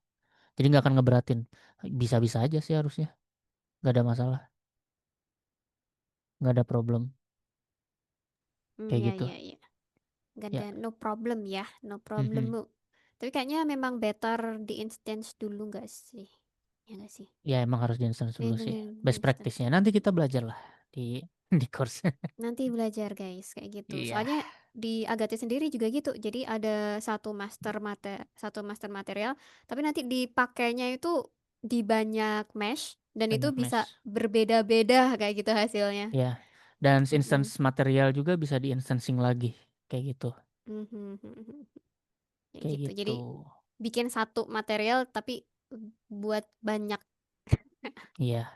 jadi nggak akan ngeberatin. Bisa-bisa aja sih harusnya, nggak ada masalah, nggak ada problem kayak Ya gitu. ya ya. Gak Ya. ada no problem ya, no problem Mhm. Tapi kayaknya memang better di instance dulu gak sih? Ya nggak sih? Ya emang harus di-instance Di, dulu di, sih. di Best instance. practice-nya. Nanti kita belajar lah di di course. Nanti belajar guys kayak gitu. Iya, Soalnya di Agate sendiri juga gitu. Jadi ada satu master material, tapi nanti dipakainya itu di banyak mesh dan itu banyak bisa mesh. berbeda-beda kayak gitu hasilnya. Ya. Dan instance Mm-mm. material juga bisa di-instancing lagi kayak gitu. Mhm. Kayak Kayak gitu. gitu. Jadi bikin satu material tapi buat banyak Iya,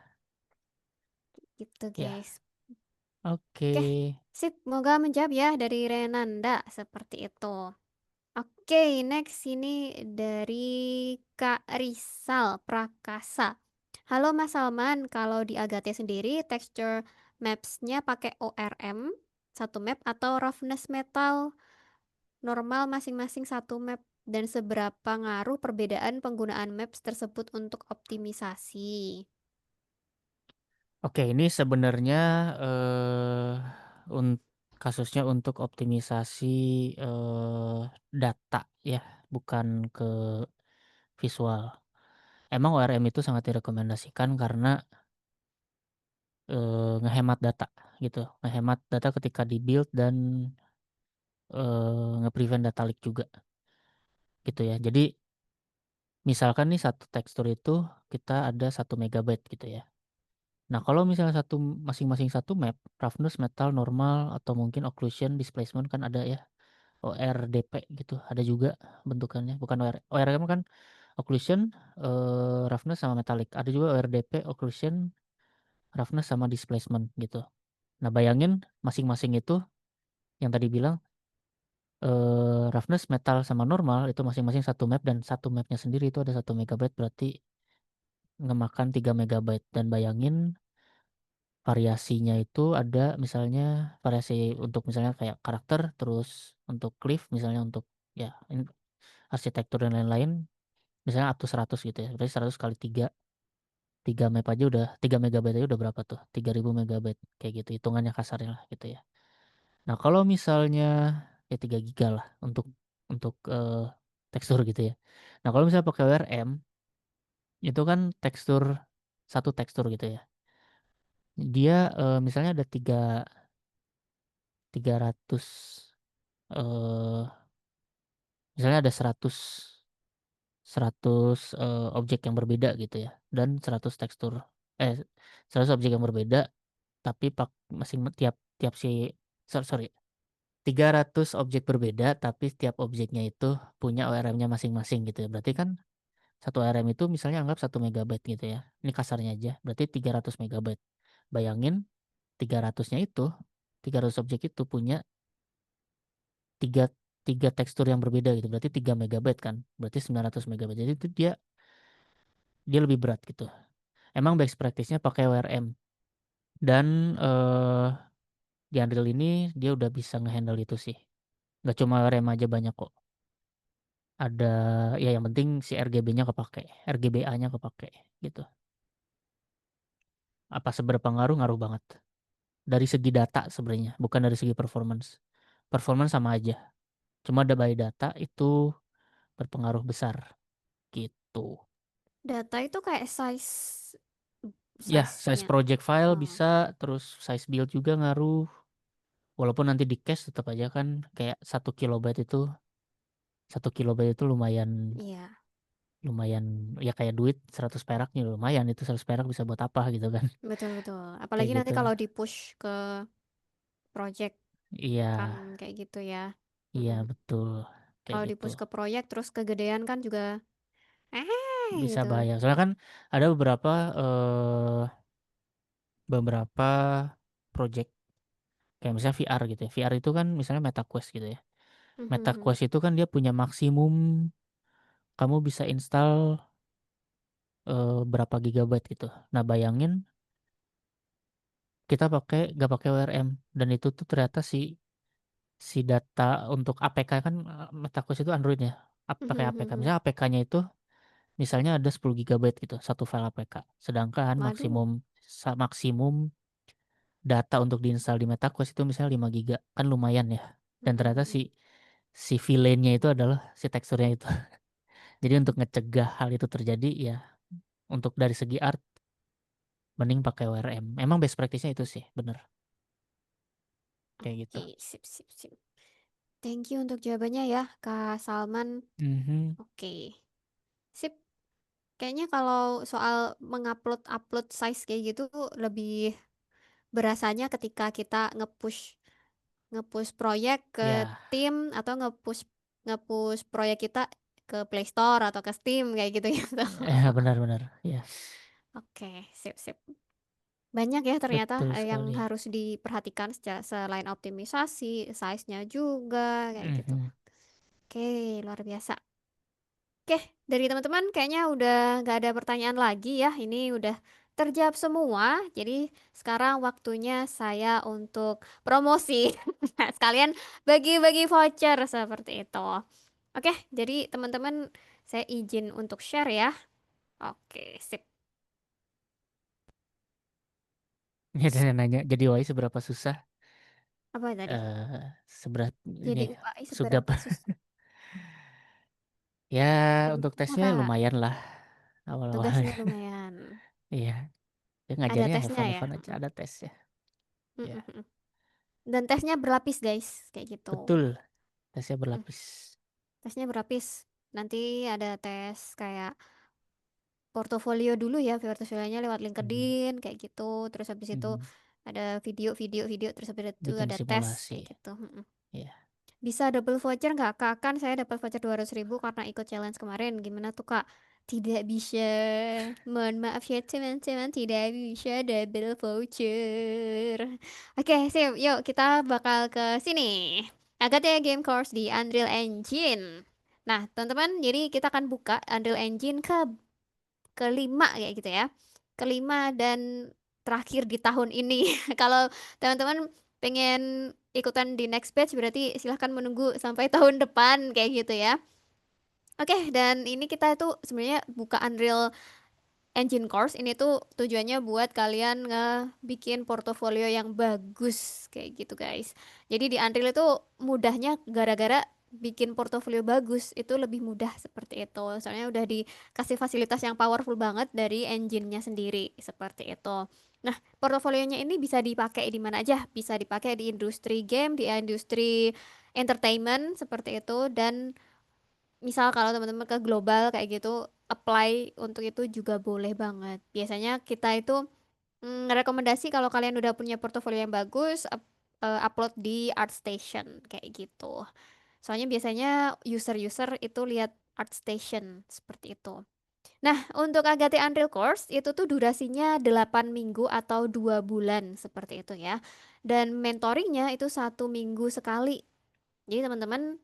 gitu ya. guys. Oke. Oke, sip. Moga menjawab ya dari Renanda seperti itu. Oke, next ini dari Kak Rizal Prakasa. Halo Mas Salman, kalau di Agate sendiri texture maps-nya pakai ORM satu map atau roughness metal normal masing-masing satu map dan seberapa ngaruh perbedaan penggunaan maps tersebut untuk optimisasi? Oke, ini sebenarnya un- kasusnya untuk optimisasi data ya, bukan ke visual. Emang ORM itu sangat direkomendasikan karena ngehemat data gitu, ngehemat data ketika di-build dan nge-prevent data leak juga gitu ya. Jadi misalkan nih satu tekstur itu kita ada 1 MB gitu ya. Nah, kalau misalnya masing-masing satu map, roughness, metal, normal, atau mungkin occlusion, displacement kan ada ya, ORDP gitu, ada juga bentukannya, bukan ORM kan occlusion, roughness sama metallic. Ada juga ORDP, occlusion, roughness sama displacement gitu. Nah, bayangin masing-masing itu yang tadi bilang roughness, metal sama normal itu masing-masing satu map dan satu mapnya sendiri itu ada 1 MB berarti ngemakan 3 MB dan bayangin variasinya itu ada misalnya variasi untuk misalnya kayak karakter terus untuk cliff misalnya untuk ya arsitektur dan lain-lain misalnya up to 100 gitu ya berarti 100 kali 3 map aja udah 3 MB aja udah berapa tuh 3000 MB kayak gitu hitungannya kasarnya lah gitu ya. Nah kalau misalnya ya 3 giga lah untuk tekstur gitu ya. Nah kalau misalnya pakai ORM itu kan satu tekstur gitu ya, dia misalnya ada 300 eh misalnya ada 100 objek yang berbeda gitu ya dan eh 100 objek yang berbeda tapi masing tiap tiap sorry 300 objek berbeda tapi setiap objeknya itu punya ORM-nya masing-masing gitu ya. Berarti kan satu ORM itu misalnya anggap 1 MB gitu ya. Ini kasarnya aja. Berarti 300 MB. Bayangin 300-nya itu 300 objek itu punya tiga tiga tekstur yang berbeda gitu. Berarti 3 MB kan. Berarti 900 MB. Jadi itu dia lebih berat gitu. Emang best practice-nya pakai ORM dan di Unreal ini dia udah bisa ngehandle itu sih. Gak cuma ORM aja banyak kok. Ada ya yang penting si RGB-nya kepake, RGBA-nya kepake gitu. Apa seberapa ngaruh? Ngaruh banget. Dari segi data sebenarnya, bukan dari segi performance. Performance sama aja. Cuma ada by data itu berpengaruh besar gitu. Data itu kayak Ya, size size-nya. project file Oh, bisa, terus size build juga ngaruh. Walaupun nanti di cache tetap aja kan kayak 1 kilobyte itu lumayan iya, lumayan ya kayak duit 100 perak nih lumayan itu 100 perak bisa buat apa gitu kan. betul betul. Kayak Apalagi nanti gitu. kalau di-push ke project Iya, kan kayak gitu ya. iya Mm-mm. betul. Kayak Kalau gitu. di-push ke project terus kegedean kan juga Bisa gitu. bahaya. Soalnya kan ada beberapa project kayak misalnya VR gitu ya. VR itu kan misalnya MetaQuest gitu ya. Mhm. MetaQuest itu kan dia punya maksimum kamu bisa install berapa gigabyte gitu. Nah, bayangin kita gak pakai ORM dan itu tuh ternyata si data untuk APK kan MetaQuest itu Android ya. Pakai APK. Mhm. Misalnya APK-nya itu misalnya ada 10 gigabyte gitu, satu file APK. Sedangkan Waduh. maksimum data untuk diinstal di MetaQuest itu misalnya 5 giga. Kan lumayan ya. Dan ternyata Mhm. si VLAN-nya itu adalah si teksturnya itu. Jadi untuk ngecegah hal itu terjadi ya Untuk dari segi art, mending pakai ORM. Emang best practice-nya itu sih, bener. Kayak gitu. Oke, sip, sip, sip. Thank you untuk jawabannya ya, Kak Salman. Mhm. Oke, sip. Kayaknya kalau soal mengupload size kayak gitu lebih berasanya ketika kita nge-push nge-push proyek ke Ya, tim atau nge-push nge-push proyek kita ke Play Store atau ke Steam kayak gitu ya. benar-benar. Ya, Oke, sip, sip. Banyak ya ternyata betul yang sekali. harus diperhatikan selain optimisasi, size-nya juga kayak gitu. Mhm. Oke, luar biasa. Oke, dari teman-teman kayaknya udah nggak ada pertanyaan lagi ya. Ini udah terjawab semua. Jadi sekarang waktunya saya untuk promosi. Sekalian bagi-bagi voucher seperti itu. Oke, jadi teman-teman saya izin untuk share ya. Oke, sip. Ini ada yang nanya, jadi UI seberapa susah? Apa tadi? Seberat ini Jadi UAI sugap. seberapa susah? Ya, untuk Gimana, tesnya Kak? lumayan lah awal-awalnya. Tugasnya lumayan. Iya, dia Ada ngajarnya have tesnya fun, have ya. fun aja, ada tesnya. Ya, Mm-mm. Dan tesnya berlapis, guys. Kayak gitu. betul, tesnya Mm. berlapis. Tesnya berlapis. Nanti ada tes kayak portofolio dulu ya, portofolionya lewat Mhm. LinkedIn kayak gitu. Terus habis itu Mhm. ada video, terus habis itu Bikin ada tes simulasi. kayak gitu. Mm-mm. Ya, Bisa double voucher nggak, Kak? Kan saya dapat voucher 200.000 karena ikut challenge kemarin. Gimana tuh, Kak? Tidak bisa. Mohon maaf ya teman-teman, tidak bisa double voucher. Oke, sip. Yuk kita bakal ke sini. Agate Game Course di Unreal Engine. Nah, teman-teman, jadi kita akan buka Unreal Engine kelima kayak gitu ya. Kelima dan terakhir di tahun ini. Kalau teman-teman pengen ikutan di next batch berarti silahkan menunggu sampai tahun depan kayak gitu ya. Oke, dan ini kita tuh sebenarnya buka Unreal Engine Course ini tuh tujuannya buat kalian ngebikin portofolio yang bagus kayak gitu guys. Jadi di Unreal itu mudahnya gara-gara bikin portofolio bagus itu lebih mudah seperti itu. Soalnya udah dikasih fasilitas yang powerful banget dari engine-nya sendiri seperti itu. Nah, portofolionya ini bisa dipakai di mana aja? Bisa dipakai di industri game, di industri entertainment seperti itu dan misal kalau teman-teman ke global kayak gitu, apply untuk itu juga boleh banget. Biasanya kita itu rekomendasi kalau kalian udah punya portofolio yang bagus, upload di ArtStation kayak gitu. Soalnya biasanya user-user itu lihat ArtStation seperti itu. Nah, untuk Agate Unreal Course itu tuh durasinya 8 minggu atau 2 bulan seperti itu ya. Dan mentoringnya itu 1 minggu sekali. Jadi teman-teman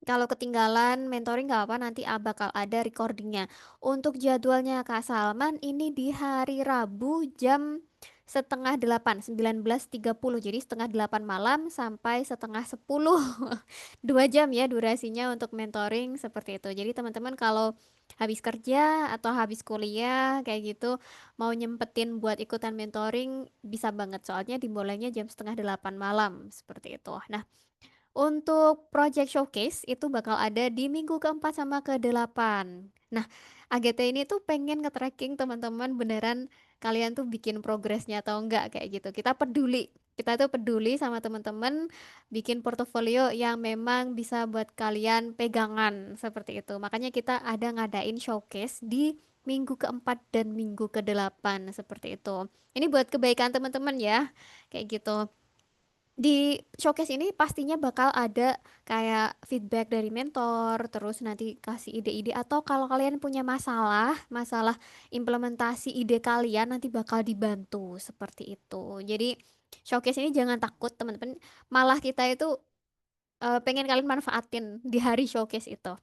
kalau ketinggalan mentoring nggak apa, nanti bakal ada recordingnya. Untuk jadwalnya Kak Salman ini di hari Rabu jam setengah delapan, 19.30. Jadi setengah delapan malam sampai setengah 10. 2 jam ya durasinya untuk mentoring seperti itu. Jadi teman-teman kalau habis kerja atau habis kuliah kayak gitu mau nyempetin buat ikutan mentoring bisa banget. Soalnya dimulainya jam setengah delapan malam seperti itu. Nah, untuk project showcase itu bakal ada di minggu keempat sama ke-8. Nah, AGT ini tuh pengen nge-tracking teman-teman beneran kalian tuh bikin progresnya atau enggak kayak gitu. Kita peduli. Kita tuh peduli sama teman-teman bikin portofolio yang memang bisa buat kalian pegangan seperti itu. Makanya kita ada ngadain showcase di minggu keempat dan minggu ke-8 seperti itu. Ini buat kebaikan teman-teman ya. Kayak gitu. Di showcase ini pastinya bakal ada kayak feedback dari mentor, terus nanti kasih ide-ide atau kalau kalian punya masalah implementasi ide kalian nanti bakal dibantu seperti itu. Jadi showcase ini jangan takut teman-teman, malah kita itu pengen kalian manfaatin di hari showcase itu.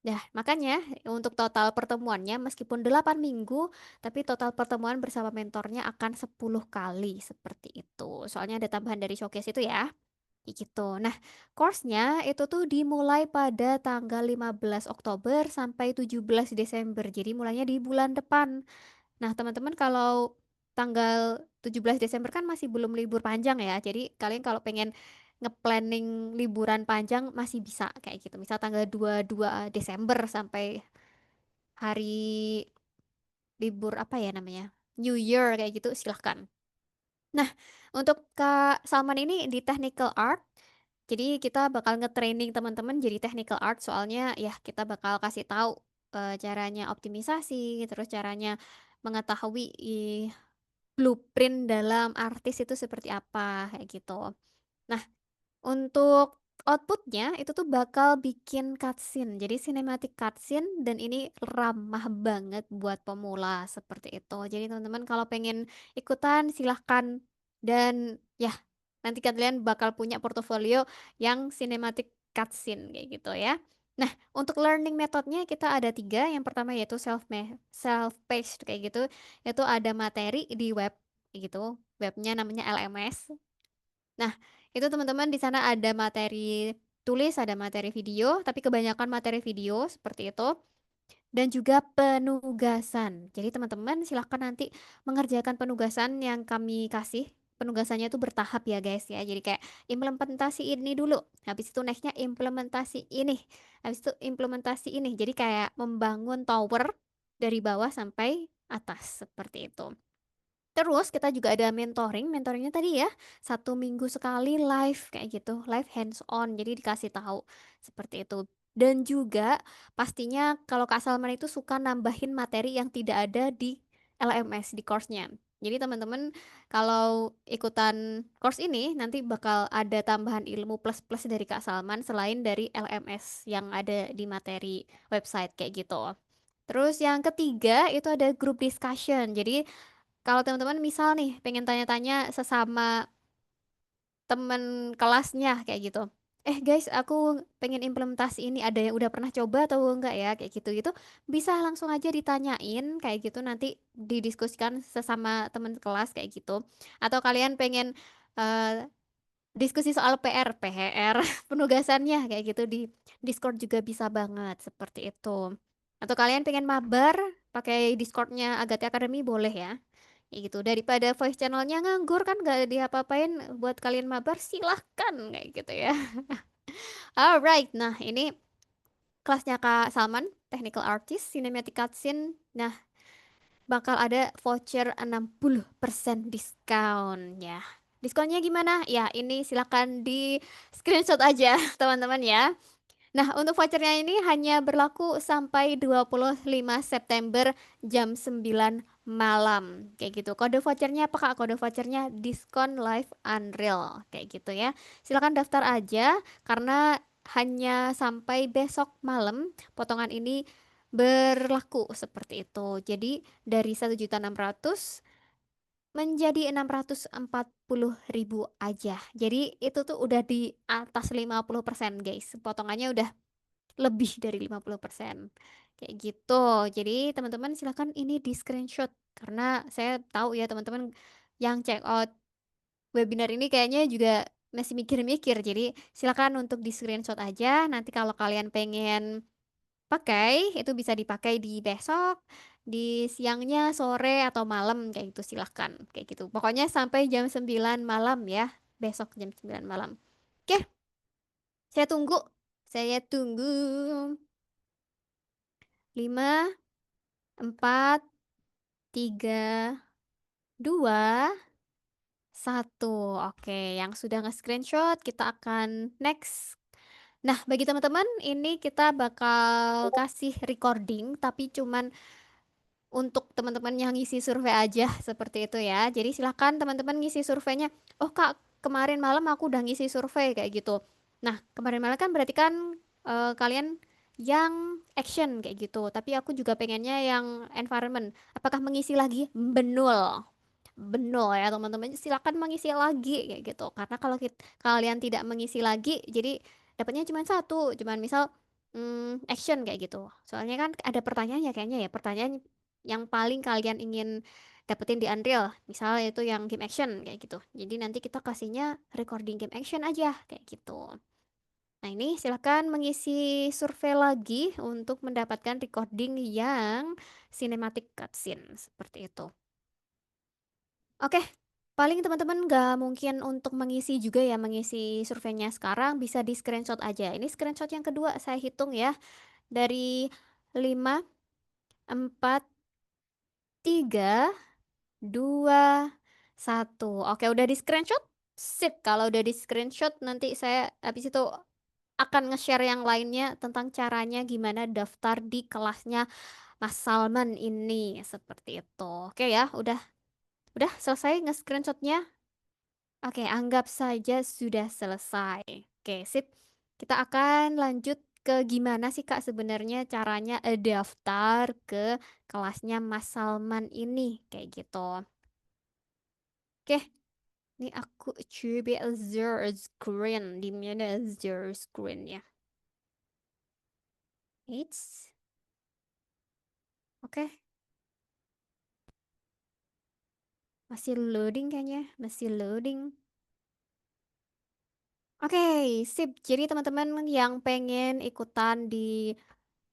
Nah, makanya untuk total pertemuannya meskipun 8 minggu, tapi total pertemuan bersama mentornya akan 10 kali seperti itu. Soalnya ada tambahan dari showcase itu ya. Kayak gitu. Nah, course-nya itu tuh dimulai pada tanggal 15 Oktober sampai 17 Desember. Jadi mulainya di bulan depan. Nah, teman-teman kalau tanggal 17 Desember kan masih belum libur panjang ya. Jadi kalian kalau pengen nge-planning liburan panjang masih bisa kayak gitu. Misal tanggal 22 Desember sampai hari libur apa ya namanya? New Year kayak gitu silahkan. Nah, untuk Kak Salman ini di technical art, jadi kita bakal nge-training teman-teman jadi technical art soalnya ya kita bakal kasih tahu caranya optimisasi, terus caranya mengetahui blueprint dalam artis itu seperti apa kayak gitu. Nah, untuk outputnya itu tuh bakal bikin cutscene, jadi cinematic cutscene dan ini ramah banget buat pemula seperti itu. Jadi teman-teman kalau pengen ikutan silahkan dan ya nanti kalian bakal punya portofolio yang cinematic cutscene kayak gitu ya. Nah, untuk learning methodnya kita ada tiga. Yang pertama yaitu self-paced kayak gitu, yaitu ada materi di web kayak gitu. Webnya namanya LMS. Nah, itu teman-teman di sana ada materi tulis, ada materi video, tapi kebanyakan materi video seperti itu. Dan juga penugasan. Jadi teman-teman silahkan nanti mengerjakan penugasan yang kami kasih. Penugasannya itu bertahap ya guys ya. Jadi kayak implementasi ini dulu. Habis itu nextnya implementasi ini. Habis itu implementasi ini. Jadi kayak membangun tower dari bawah sampai atas. Seperti itu. Terus kita juga ada mentoring. Mentoringnya tadi ya 1 minggu sekali live kayak gitu, live hands on. Jadi dikasih tahu seperti itu. Dan juga pastinya kalau Kak Salman itu suka nambahin materi yang tidak ada di LMS di course-nya. Jadi teman-teman kalau ikutan course ini nanti bakal ada tambahan ilmu plus-plus dari Kak Salman selain dari LMS yang ada di materi website kayak gitu. Terus yang ketiga itu ada group discussion. Jadi kalau teman-teman misal nih pengen tanya-tanya sesama temen kelasnya kayak gitu. Guys, aku pengen implementasi ini, ada yang udah pernah coba atau enggak ya kayak gitu gitu. Bisa langsung aja ditanyain kayak gitu nanti didiskusikan sesama temen kelas kayak gitu. Atau kalian pengen eh, diskusi soal PR penugasannya kayak gitu di Discord juga bisa banget seperti itu. Atau kalian pengen mabar pakai Discordnya Agate Academy boleh ya. Kayak gitu daripada voice channelnya nganggur kan gak diapa-apain buat kalian mabar silahkan kayak gitu ya. Alright, nah ini kelasnya Kak Salman, Technical Artist, Cinematic Cutscene. Nah, bakal ada voucher 60% diskon ya. Diskonnya gimana? Ya, ini silakan di screenshot aja teman-teman ya. Nah, untuk vouchernya ini hanya berlaku sampai 25 September jam 9 malam. Kayak gitu. Kode vouchernya apa Kak? Kode vouchernya diskon live Unreal. Kayak gitu ya. Silakan daftar aja karena hanya sampai besok malam potongan ini berlaku seperti itu. Jadi dari 1.600.000 menjadi 640.000 aja. Jadi itu tuh udah di atas 50% guys. Potongannya udah lebih dari 50%. Kayak gitu. Jadi teman-teman silahkan ini di screenshot. Karena saya tahu ya teman-teman yang check out webinar ini kayaknya juga masih mikir-mikir. Jadi silakan untuk di screenshot aja. Nanti kalau kalian pengen pakai, itu bisa dipakai di besok, di siangnya, sore, atau malam. Kayak gitu silahkan. Kayak gitu. Pokoknya sampai jam 9 malam ya. Besok jam 9 malam. Oke, saya tunggu. Saya tunggu. 5, 4, 3, 2, 1. Oke, yang sudah nge-screenshot kita akan next. Nah, bagi teman-teman ini kita bakal kasih recording tapi cuman untuk teman-teman yang ngisi survei aja seperti itu ya. Jadi silahkan teman-teman ngisi surveinya. Oh Kak, kemarin malam aku udah ngisi survei kayak gitu. Nah, kemarin malam kan berarti kan kalian yang action kayak gitu. Tapi aku juga pengennya yang environment. Apakah mengisi lagi? Benul. Benul ya teman-teman. Silakan mengisi lagi kayak gitu. Karena kalau kalian tidak mengisi lagi, jadi dapatnya cuma satu. Cuman misal action kayak gitu. Soalnya kan ada pertanyaannya kayaknya ya. Pertanyaan yang paling kalian ingin dapetin di Unreal. Misalnya itu yang game action kayak gitu. Jadi nanti kita kasihnya recording game action aja kayak gitu. Nah ini silahkan mengisi survei lagi untuk mendapatkan recording yang cinematic cutscene seperti itu. Oke, paling teman-teman nggak mungkin untuk mengisi juga ya, mengisi surveinya sekarang bisa di screenshot aja. Ini screenshot yang kedua saya hitung ya. Dari 5, 4, 3, 2, 1. Oke, udah di screenshot? Sip, kalau udah di screenshot nanti saya habis itu akan nge-share yang lainnya tentang caranya gimana daftar di kelasnya Mas Salman ini. Seperti itu. Oke ya, udah selesai nge-screenshotnya. Oke, anggap saja sudah selesai. Oke, sip. Kita akan lanjut ke gimana sih Kak sebenarnya caranya daftar ke kelasnya Mas Salman ini. Kayak gitu. Oke, ini aku coba share screen. Di mana share screen ya? It's oke, masih loading kayaknya, masih loading. Oke, sip. Jadi teman-teman yang pengen ikutan di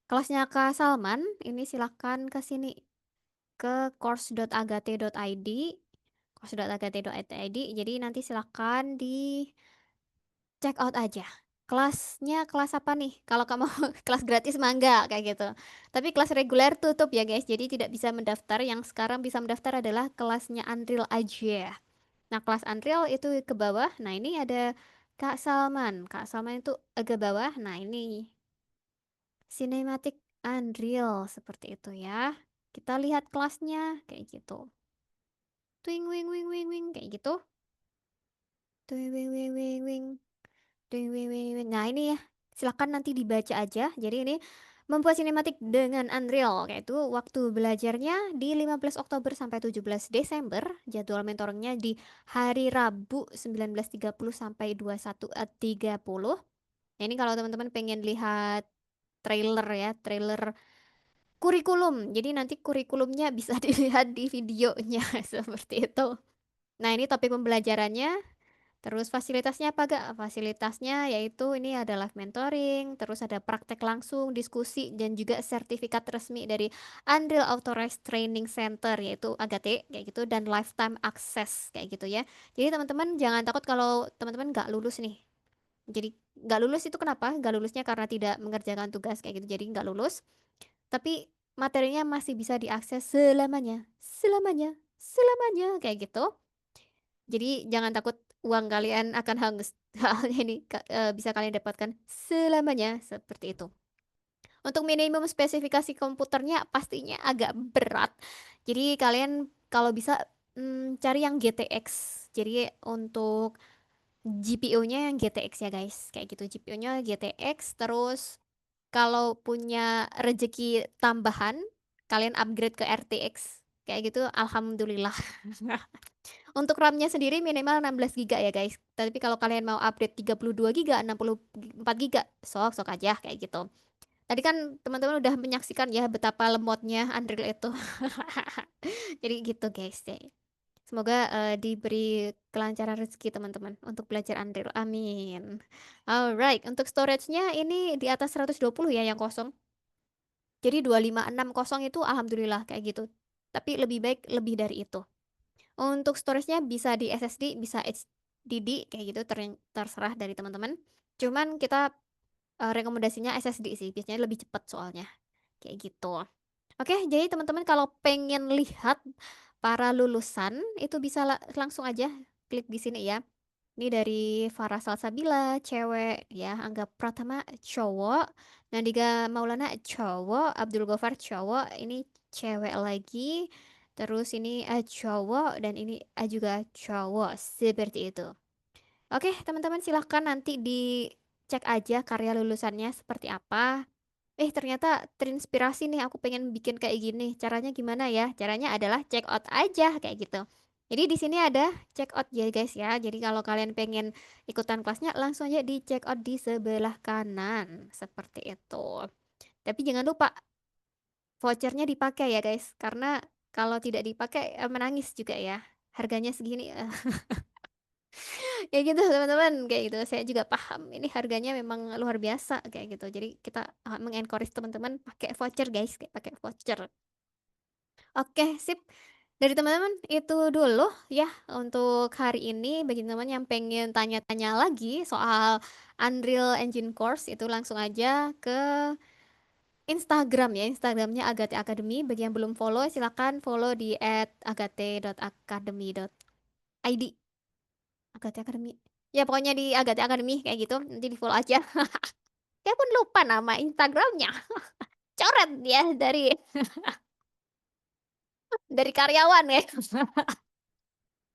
kelasnya Kak Salman, ini silahkan ke sini ke course.agate.id, course.agate.id. Jadi nanti silahkan di check out aja. Kelasnya kelas apa nih? Kalau kamu kelas gratis mah enggak kayak gitu. Tapi kelas reguler tutup ya guys. Jadi tidak bisa mendaftar. Yang sekarang bisa mendaftar adalah kelasnya Unreal aja. Nah, kelas Unreal itu ke bawah. Nah, ini ada Kak Salman. Kak Salman itu agak bawah. Nah, ini Cinematic Unreal seperti itu ya. Kita lihat kelasnya kayak gitu. Twing wing wing wing wing kayak gitu. Twing wing wing wing wing. Twing wing wing wing. Nah, ini ya. Silakan nanti dibaca aja. Jadi ini membuat sinematik dengan Unreal, yaitu waktu belajarnya di 15 Oktober sampai 17 Desember, jadwal mentoringnya di hari Rabu 19.30 sampai 21.30. Nah, ini kalau teman-teman pengen lihat trailer ya, trailer kurikulum. Jadi nanti kurikulumnya bisa dilihat di videonya seperti itu. Nah, ini topik pembelajarannya. Terus fasilitasnya apa gak? Fasilitasnya yaitu ini ada live mentoring, terus ada praktek langsung, diskusi, dan juga sertifikat resmi dari Unreal Authorized Training Center yaitu Agate kayak gitu dan lifetime access kayak gitu ya. Jadi teman-teman jangan takut kalau teman-teman nggak lulus nih. Jadi nggak lulus itu kenapa? Nggak lulusnya karena tidak mengerjakan tugas kayak gitu. Jadi nggak lulus. Tapi materinya masih bisa diakses selamanya, selamanya, selamanya kayak gitu. Jadi jangan takut uang kalian akan hangus. Hal ini bisa kalian dapatkan selamanya seperti itu. Untuk minimum spesifikasi komputernya pastinya agak berat. Jadi kalian kalau bisa cari yang GTX. Jadi untuk GPU-nya yang GTX ya guys. Kayak gitu GPU-nya GTX terus kalau punya rezeki tambahan kalian upgrade ke RTX. Kayak gitu alhamdulillah. Untuk RAM-nya sendiri minimal 16 GB ya guys. Tapi kalau kalian mau update 32 GB, 64 GB, sok-sok aja kayak gitu. Tadi kan teman-teman udah menyaksikan ya betapa lemotnya Unreal itu. Jadi gitu guys deh. Semoga diberi kelancaran rezeki teman-teman untuk belajar Unreal. Amin. Alright, untuk storage-nya ini di atas 120 ya yang kosong. Jadi 2560 itu alhamdulillah kayak gitu. Tapi lebih baik lebih dari itu. Untuk storage-nya bisa di SSD, bisa HDD kayak gitu terserah dari teman-teman. Cuman kita rekomendasinya SSD sih, biasanya lebih cepat soalnya. Kayak gitu. Oke, jadi teman-teman kalau pengen lihat para lulusan itu bisa langsung aja klik di sini ya. Ini dari Farah Salsabila, cewek ya, Angga Pratama cowok, Nandika Maulana cowok, Abdul Gofar cowok, ini cewek lagi, terus ini cowok dan ini juga cowok seperti itu. Oke, teman-teman silahkan nanti dicek aja karya lulusannya seperti apa. Ternyata terinspirasi nih, aku pengen bikin kayak gini. Caranya gimana ya? Caranya adalah check out aja kayak gitu. Jadi di sini ada check out ya guys ya. Jadi kalau kalian pengen ikutan kelasnya langsung aja di check out di sebelah kanan seperti itu. Tapi jangan lupa vouchernya dipakai ya guys, karena kalau tidak dipakai menangis juga ya. Harganya segini. Ya gitu teman-teman kayak gitu saya juga paham ini harganya memang luar biasa kayak gitu jadi kita mengencourage teman-teman pakai voucher guys kayak pakai voucher. Oke sip, dari teman-teman itu dulu ya untuk hari ini. Bagi teman-teman yang pengen tanya-tanya lagi soal Unreal Engine course itu langsung aja ke Instagram ya, Instagramnya Agate Academy. Bagi yang belum follow, silakan follow di @agate.academy.id. Agate Academy. Ya pokoknya di Agate Academy kayak gitu. Nanti di follow aja. Saya pun lupa nama Instagramnya. Coret ya dari karyawan ya.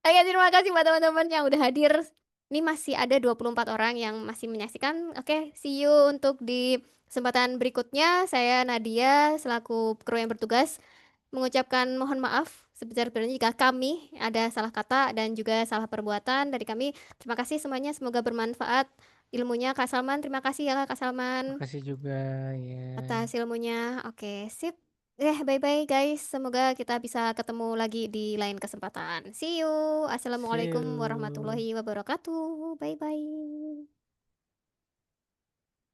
Oke, terima kasih buat teman-teman yang udah hadir. Ini masih ada 24 orang yang masih menyaksikan. Oke, see you untuk di kesempatan berikutnya. Saya Nadia selaku kru yang bertugas mengucapkan mohon maaf sebesar-besarnya jika kami ada salah kata dan juga salah perbuatan dari kami. Terima kasih semuanya, semoga bermanfaat ilmunya Kak Salman. Terima kasih ya Kak Salman Makasih juga ya. atas ilmunya. Oke, sip. Bye-bye guys. Semoga kita bisa ketemu lagi di lain kesempatan. See you. See Assalamualaikum you. warahmatullahi wabarakatuh. Bye-bye.